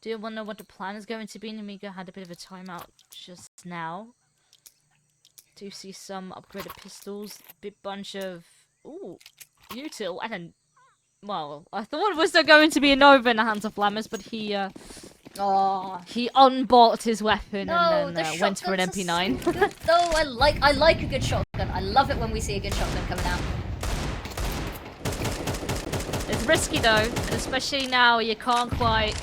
Do you wonder what the plan is going to be? Nemiga had a bit of a timeout just now. Do see some upgraded pistols, big bunch of util, and then, well, I thought it was going to be a Nova in the hands of Flamus, but he unbought his weapon and then went for an MP9. Good, though. I like a good shotgun. I love it when we see a good shotgun coming out. It's risky though, and especially now you can't quite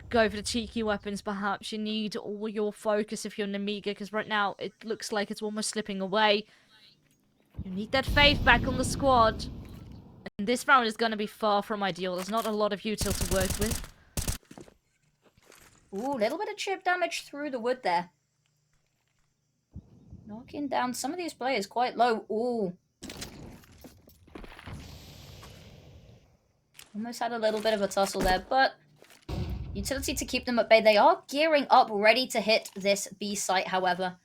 go for the cheeky weapons. Perhaps you need all your focus if you're Nemiga, because right now it looks like it's almost slipping away. You need that faith back on the squad. And this round is going to be far from ideal. There's not a lot of util to work with. Ooh, a little bit of chip damage through the wood there. Knocking down some of these players quite low. Ooh. Almost had a little bit of a tussle there, but Utility to keep them at bay. They are gearing up, ready to hit this B site, however.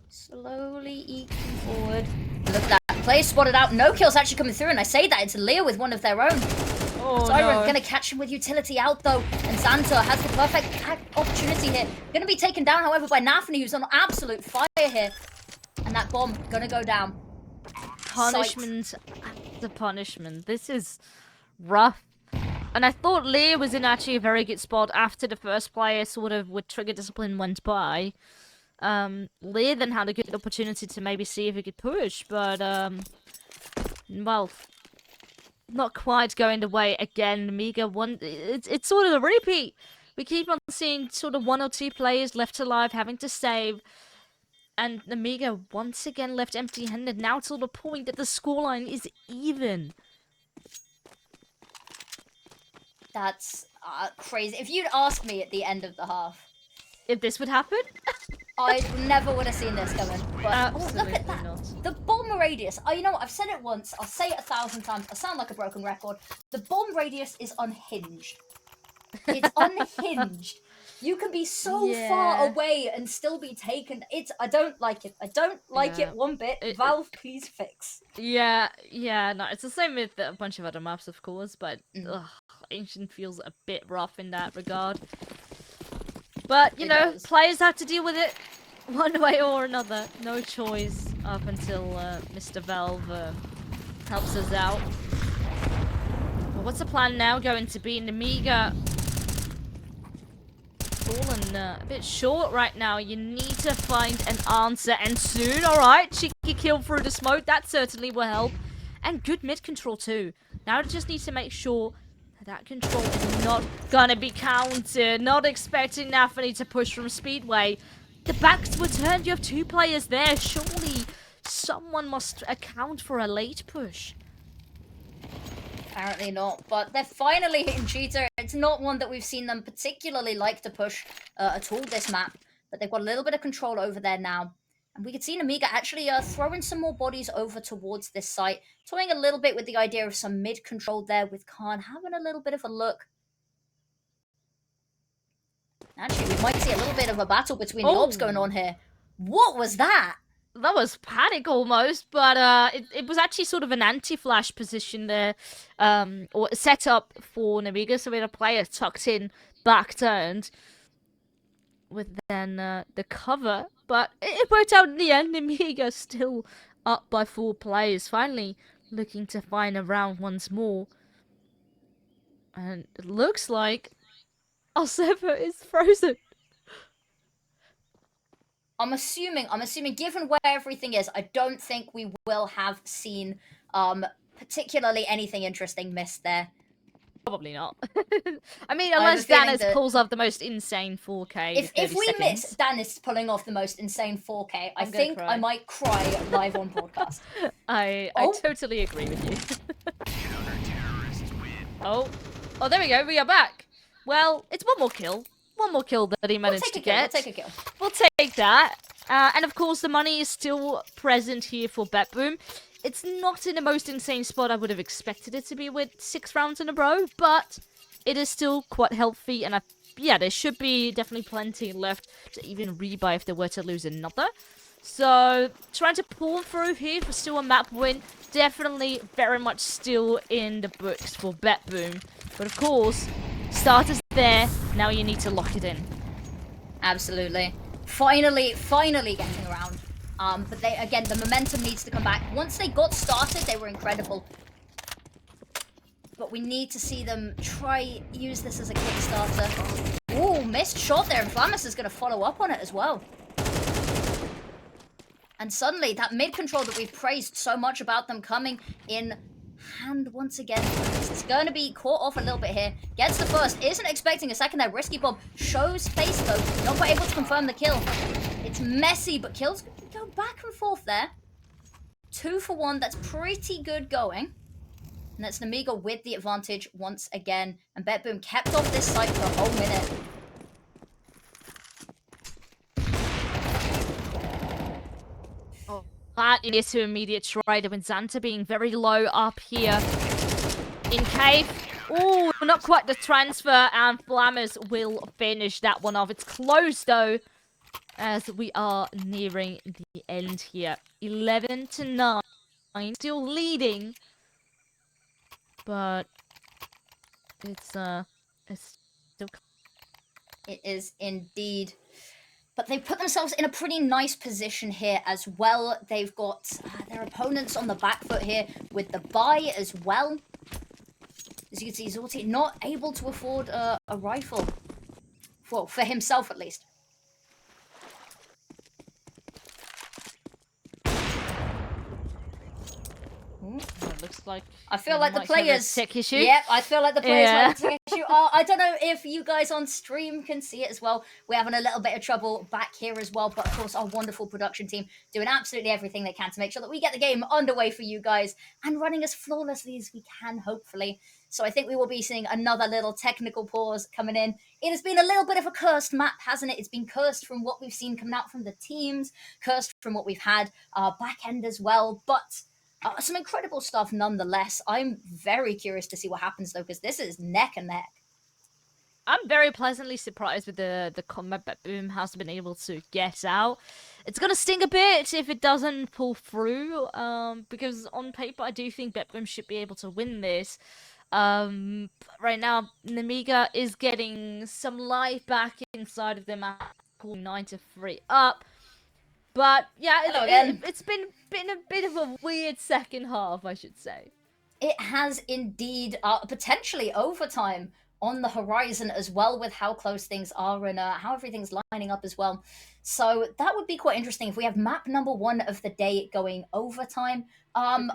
Slowly eking forward. Look at that. Play spotted out. No kills actually coming through, and I say that it's Leah with one of their own. Oh, Siren no. gonna catch him with utility out though, and Xanta has the perfect opportunity here. Gonna be taken down, however, by nafany, who's on absolute fire here. And that bomb gonna go down. Punishment after punishment. This is rough. And I thought Leah was in actually a very good spot after the first player sort of with trigger discipline went by. Leah then had a good opportunity to maybe see if he could push, but well, not quite going the way again. Nemiga one. It's sort of a repeat. We keep on seeing sort of 1 or 2 players left alive having to save. And Nemiga once again left empty-handed. Now to the point that the scoreline is even. That's crazy. If you'd asked me at the end of the half, if this would happen, I never would have seen this coming. But look at that. Not. The bomb radius. Oh, you know what? I've said it once. I'll say it 1,000 times. I sound like a broken record. The bomb radius is unhinged. It's unhinged. You can be so far away and still be taken. I don't like it. I don't like it one bit. Valve, please fix. Yeah, no, it's the same with a bunch of other maps, of course, but Ancient feels a bit rough in that regard. But, you know, players have to deal with it one way or another. No choice up until Mr. Valve helps us out. But what's the plan now going to be? Nemiga fallen a bit short right now. You need to find an answer, and soon. Alright, cheeky kill through the smoke. That certainly will help. And good mid control too. Now I just need to make sure that control is not gonna be counted. Not expecting nafany to push from Speedway. The backs were turned. You have 2 players there. Surely someone must account for a late push. Apparently not, but they're finally hitting Cheetah. It's not one that we've seen them particularly like to push at all this map, but they've got a little bit of control over there now. And we could see Nemiga actually throwing some more bodies over towards this site, toying a little bit with the idea of some mid control there with Khan, having a little bit of a look. Actually, we might see a little bit of a battle between the orbs going on here. What was that? That was panic almost, but it was actually sort of an anti-flash position there, or set up for Nemiga, so we had a player tucked in, back turned, with then the cover, but it worked out in the end. Nemiga still up by 4 players, finally looking to find a round once more, and it looks like our server is frozen. I'm assuming, given where everything is, I don't think we will have seen particularly anything interesting missed there. Probably not. I mean, unless danistzz pulls off the most insane 4K. If we miss danistzz pulling off the most insane 4K, I think I might cry live on broadcast. I totally agree with you. Oh, there we go. We are back. Well, it's one more kill. One more kill that he managed to get. We'll take a kill. We'll take that. And of course, the money is still present here for BetBoom. It's not in the most insane spot I would have expected it to be with 6 rounds in a row, but it is still quite healthy. And yeah, there should be definitely plenty left to even rebuy if they were to lose another. So, trying to pull through here for still a map win. Definitely very much still in the books for BetBoom. But of course, starters there. Now you need to lock it in. Absolutely. Finally getting around. But again, the momentum needs to come back. Once they got started, they were incredible. But we need to see them use this as a Kickstarter. Ooh, missed shot there, and Flamus is going to follow up on it as well. And suddenly, that mid control that we've praised so much about them coming in hand once again. It's going to be caught off a little bit here. Gets the first, isn't expecting a second there. Risky bomb shows face though, not quite able to confirm the kill. It's messy, but kills go back and forth there. 2 for 1, that's pretty good going. And that's Nemiga with the advantage once again. And BetBoom kept off this site for a whole minute. That is to immediate try. With Xanta being very low up here in cave. Oh, not quite the transfer, and Flammers will finish that one off. It's close, though, as we are nearing the end here. 11-9, still leading, but it's still... It is indeed. But they've put themselves in a pretty nice position here as well. They've got their opponents on the back foot here with the buy as well. As you can see, Zorti not able to afford a rifle. Well, for himself at least. It looks like I feel like the players... tech issue. Yep, I feel like the players might have a tech issue. I don't know if you guys on stream can see it as well. We're having a little bit of trouble back here as well. But of course, our wonderful production team doing absolutely everything they can to make sure that we get the game underway for you guys and running as flawlessly as we can, hopefully. So I think we will be seeing another little technical pause coming in. It has been a little bit of a cursed map, hasn't it? It's been cursed from what we've seen coming out from the teams, cursed from what we've had back end as well. But... some incredible stuff nonetheless. I'm very curious to see what happens though, because this is neck and neck. I'm very pleasantly surprised with the combat BetBoom has been able to get out. It's gonna sting a bit if it doesn't pull through, because on paper I do think BetBoom should be able to win this. Right now, Nemiga is getting some life back inside of them, pulling 9-3 up. But yeah, it's been a bit of a weird second half, I should say. It has indeed potentially overtime on the horizon as well, with how close things are and how everything's lining up as well. So that would be quite interesting if we have map number 1 of the day going overtime. I'm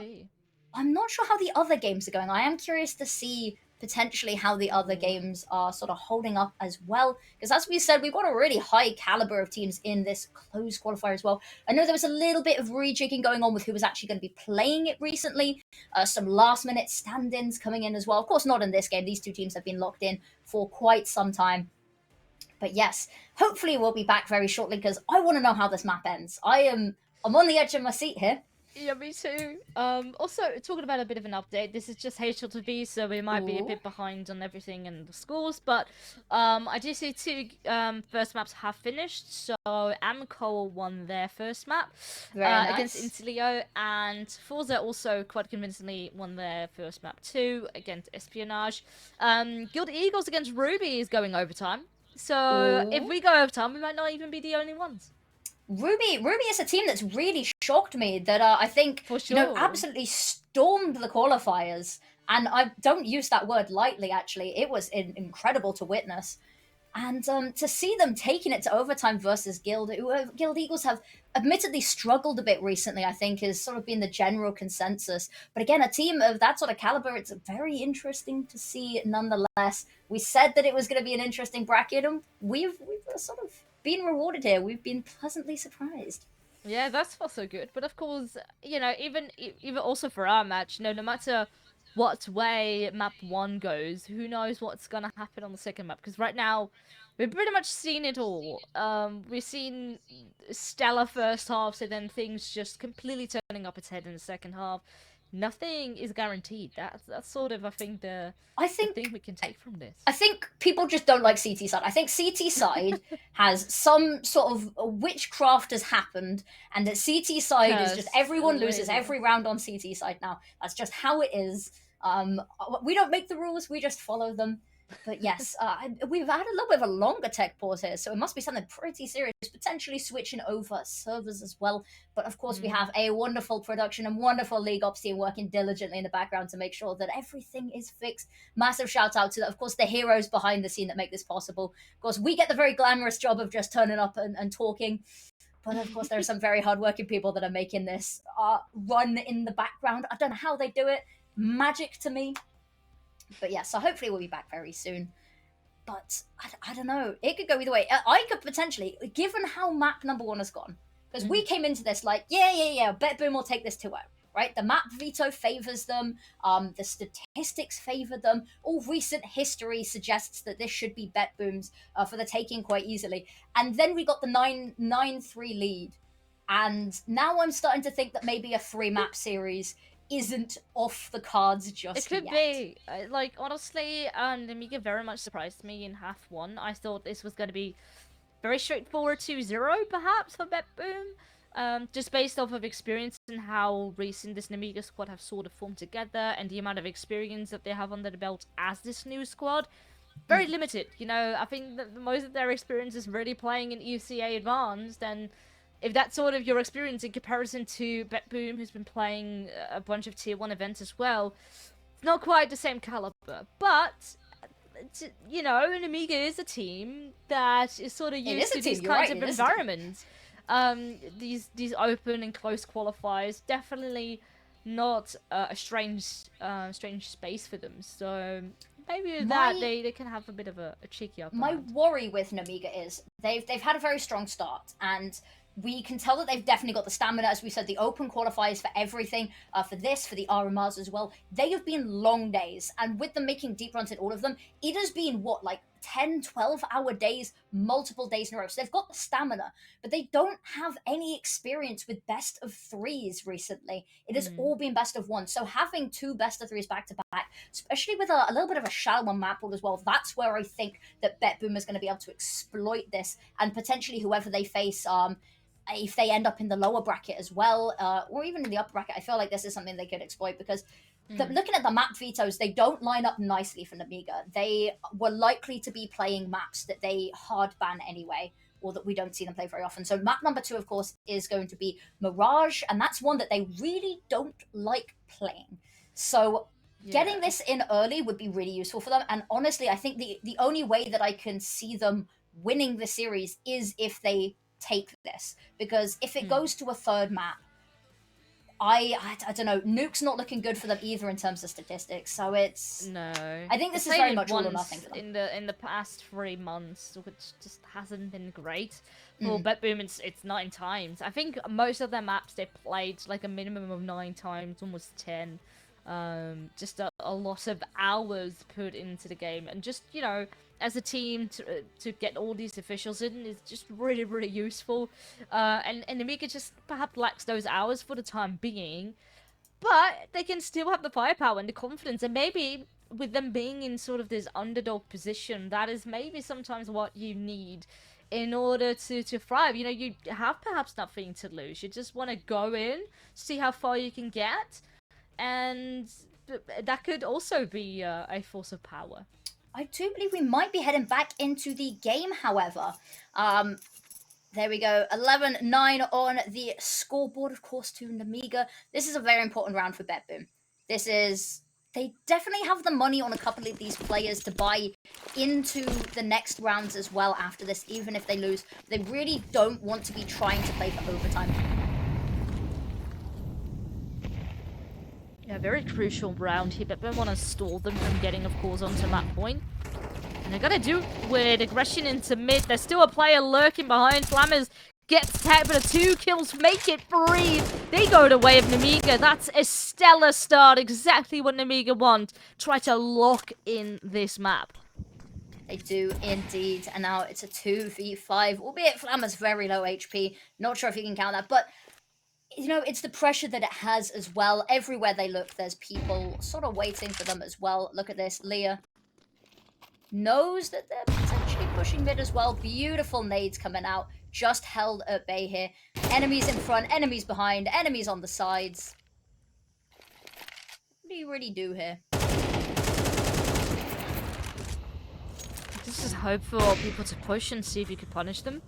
not sure how the other games are going. I am curious to see potentially how the other games are sort of holding up as well. Because as we said, we've got a really high caliber of teams in this closed qualifier as well. I know there was a little bit of rejigging going on with who was actually going to be playing it recently. Some last minute stand-ins coming in as well. Of course, not in this game. These two teams have been locked in for quite some time. But yes, hopefully we'll be back very shortly because I want to know how this map ends. I'm on the edge of my seat here. Yeah, me too. Also, talking about a bit of an update, this is just HLTV, so we might be a bit behind on everything and the scores, but I do see 2 first maps have finished, so Amco won their first map Nice. against Intilio, and Forza also quite convincingly won their first map too, against Espionage. Guild Eagles against Ruby is going overtime, so if we go overtime, we might not even be the only ones. Ruby is a team that's really shocked me that I think For sure. absolutely stormed the qualifiers, and I don't use that word lightly. Actually, it was incredible to witness, and to see them taking it to overtime versus Guild Eagles have admittedly struggled a bit recently. I think has sort of been the general consensus. But again, a team of that sort of caliber, it's very interesting to see. Nonetheless, we said that it was going to be an interesting bracket, and we've sort of been rewarded here. We've been pleasantly surprised. Yeah, that's also good. But of course, even also for our match, no matter what way map 1 goes, who knows what's gonna happen on the second map? Because right now, we've pretty much seen it all. We've seen stellar first half, so then things just completely turning up its head in the second half. Nothing is guaranteed. That's sort of, I think, the thing we can take from this. I think people just don't like CT side. I think CT side has some sort of witchcraft has happened, and that CT side is just everyone loses every round on CT side now. That's just how it is. We don't make the rules, we just follow them. But yes, we've had a little bit of a longer tech pause here, so it must be something pretty serious, potentially switching over servers as well. But of course, we have a wonderful production and wonderful League Ops team working diligently in the background to make sure that everything is fixed. Massive shout out to, of course, the heroes behind the scene that make this possible. Of course, we get the very glamorous job of just turning up and talking. But of course, there are some very hardworking people that are making this run in the background. I don't know how they do it. Magic to me. But yeah, so hopefully we'll be back very soon. But I don't know. It could go either way. I could potentially, given how map number 1 has gone, because we came into this like, yeah, BetBoom will take this 2-0, right? The map veto favors them. The statistics favor them. All recent history suggests that this should be BetBoom's for the taking quite easily. And then we got the 9-3 lead. And now I'm starting to think that maybe a 3-map series isn't off the cards just It could yet. be. Like, honestly, Nemiga very much surprised me in half one. I thought this was going to be very straightforward 2-0, perhaps, for BetBoom. Just based off of experience and how recent this Nemiga squad have sort of formed together and the amount of experience that they have under the belt as this new squad. Very limited, you know. I think that most of their experience is really playing in ECA Advanced, and if that's sort of your experience in comparison to BetBoom, who's been playing a bunch of Tier 1 events as well, it's not quite the same caliber. But, you know, Nemiga is a team that is sort of used to these kinds of environments. These open and close qualifiers, definitely not a strange space for them. So maybe with that they can have a bit of a cheeky upper My hand. worry with Nemiga is they've had a very strong start, and we can tell that they've definitely got the stamina. As we said, the open qualifiers for everything, for this, for the RMRs as well. They have been long days, and with them making deep runs in all of them, it has been, what, like 10, 12-hour days, multiple days in a row. So they've got the stamina, but they don't have any experience with best of threes recently. It has all been best of one. So having two best of threes back to back, especially with a little bit of a shallow map pool as well, that's where I think that BetBoom is going to be able to exploit this, and potentially whoever they face, if they end up in the lower bracket as well, or even in the upper bracket, I feel like this is something they could exploit, because looking at the map vetoes, they don't line up nicely for Nemiga. They were likely to be playing maps that they hard ban anyway, or that we don't see them play very often. So map number 2, of course, is going to be Mirage, and that's one that they really don't like playing. So getting this in early would be really useful for them. And honestly, I think the only way that I can see them winning the series is if they take this, because if it goes to a third map, I don't know, Nuke's not looking good for them either in terms of statistics, so it's I think this is very much all or nothing for them. In the past 3 months, which just hasn't been great for BetBoom. It's 9 times. I think most of their maps they played like a minimum of 9 times, almost 10. Just a lot of hours put into the game, and just, you know, as a team to get all these officials in is just really, really useful. And Nemiga just perhaps lacks those hours for the time being, but they can still have the firepower and the confidence, and maybe with them being in sort of this underdog position, that is maybe sometimes what you need in order to thrive. You know, you have perhaps nothing to lose. You just want to go in, see how far you can get, and that could also be a force of power. I do believe we might be heading back into the game, however. There we go, 11-9 on the scoreboard, of course, to Nemiga. This is a very important round for BetBoom. They definitely have the money on a couple of these players to buy into the next rounds as well after this, even if they lose. They really don't want to be trying to play for overtime. Yeah, very crucial round here, but we want to stall them from getting, of course, onto map point. And they're gonna do it with aggression into mid. There's still a player lurking behind. Flammers gets tagged, but 2 kills make it 3. They go the way of Nemiga. That's a stellar start. Exactly what Nemiga want. Try to lock in this map. They do indeed. And now it's a 2v5, albeit Flammer's very low HP. Not sure if you can count that, but you know, it's the pressure that it has as well. Everywhere they look, there's people sort of waiting for them as well. Look at this. Leah knows that they're potentially pushing mid as well. Beautiful nades coming out. Just held at bay here. Enemies in front, enemies behind, enemies on the sides. What do you really do here? This is hope for people to push and see if you could punish them.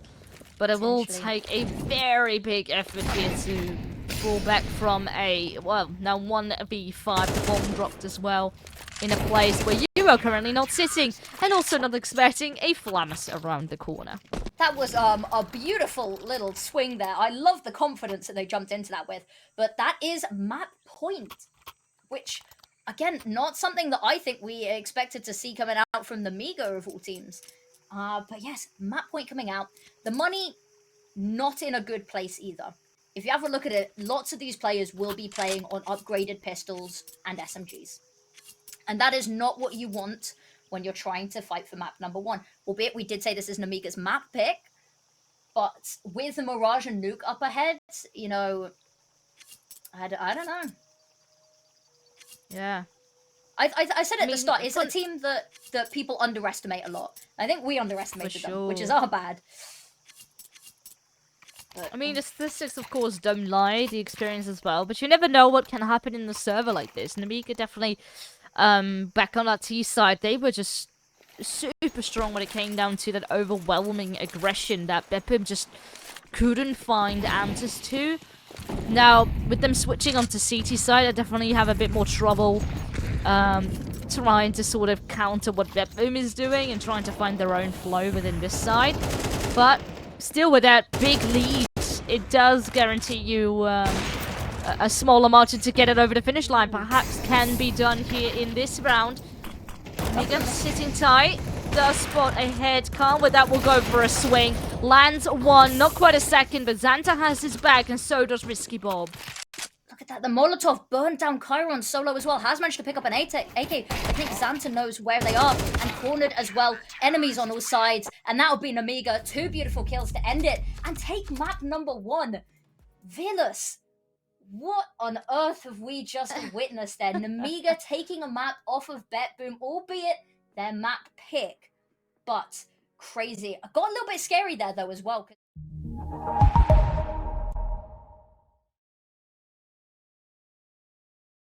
But it will take a very big effort here to fall back from a, well, now 1v5, the bomb dropped as well, in a place where you are currently not sitting, and also not expecting a Flammus around the corner. That was a beautiful little swing there. I love the confidence that they jumped into that with. But that is map point, which, again, not something that I think we expected to see coming out from the Nemiga of all teams. But yes, map point coming out. The money, not in a good place either. If you have a look at it, lots of these players will be playing on upgraded pistols and SMGs. And that is not what you want when you're trying to fight for map number 1. Albeit we did say this is Nemiga's map pick. But with the Mirage and Nuke up ahead, you know, I don't know. Yeah. I said at the mean, start, it's a team that people underestimate a lot. I think we underestimated them, which is our bad. But, I mean, the statistics, of course, don't lie, the experience as well, but you never know what can happen in the server like this. Nemiga definitely, back on that T side, they were just super strong when it came down to that overwhelming aggression that BetBoom just couldn't find answers to. Now, with them switching onto CT side, I definitely have a bit more trouble trying to sort of counter what BetBoom is doing and trying to find their own flow within this side. But still, with that big lead, it does guarantee you a smaller margin to get it over the finish line. Perhaps can be done here in this round. Nemiga sitting tight. Does spot ahead. Can't with that will go for a swing. Lands one, not quite a second, but Xanta has his back and so does Risky Bob. Look at that. The Molotov burned down Chiron solo as well. Has managed to pick up an AK. I think Xanta knows where they are and cornered as well. Enemies on all sides. And that'll be Nemiga. 2 beautiful kills to end it and take map number 1. Villas. What on earth have we just witnessed there? Nemiga taking a map off of BetBoom, albeit their map pick. But crazy. Got a little bit scary there though as well.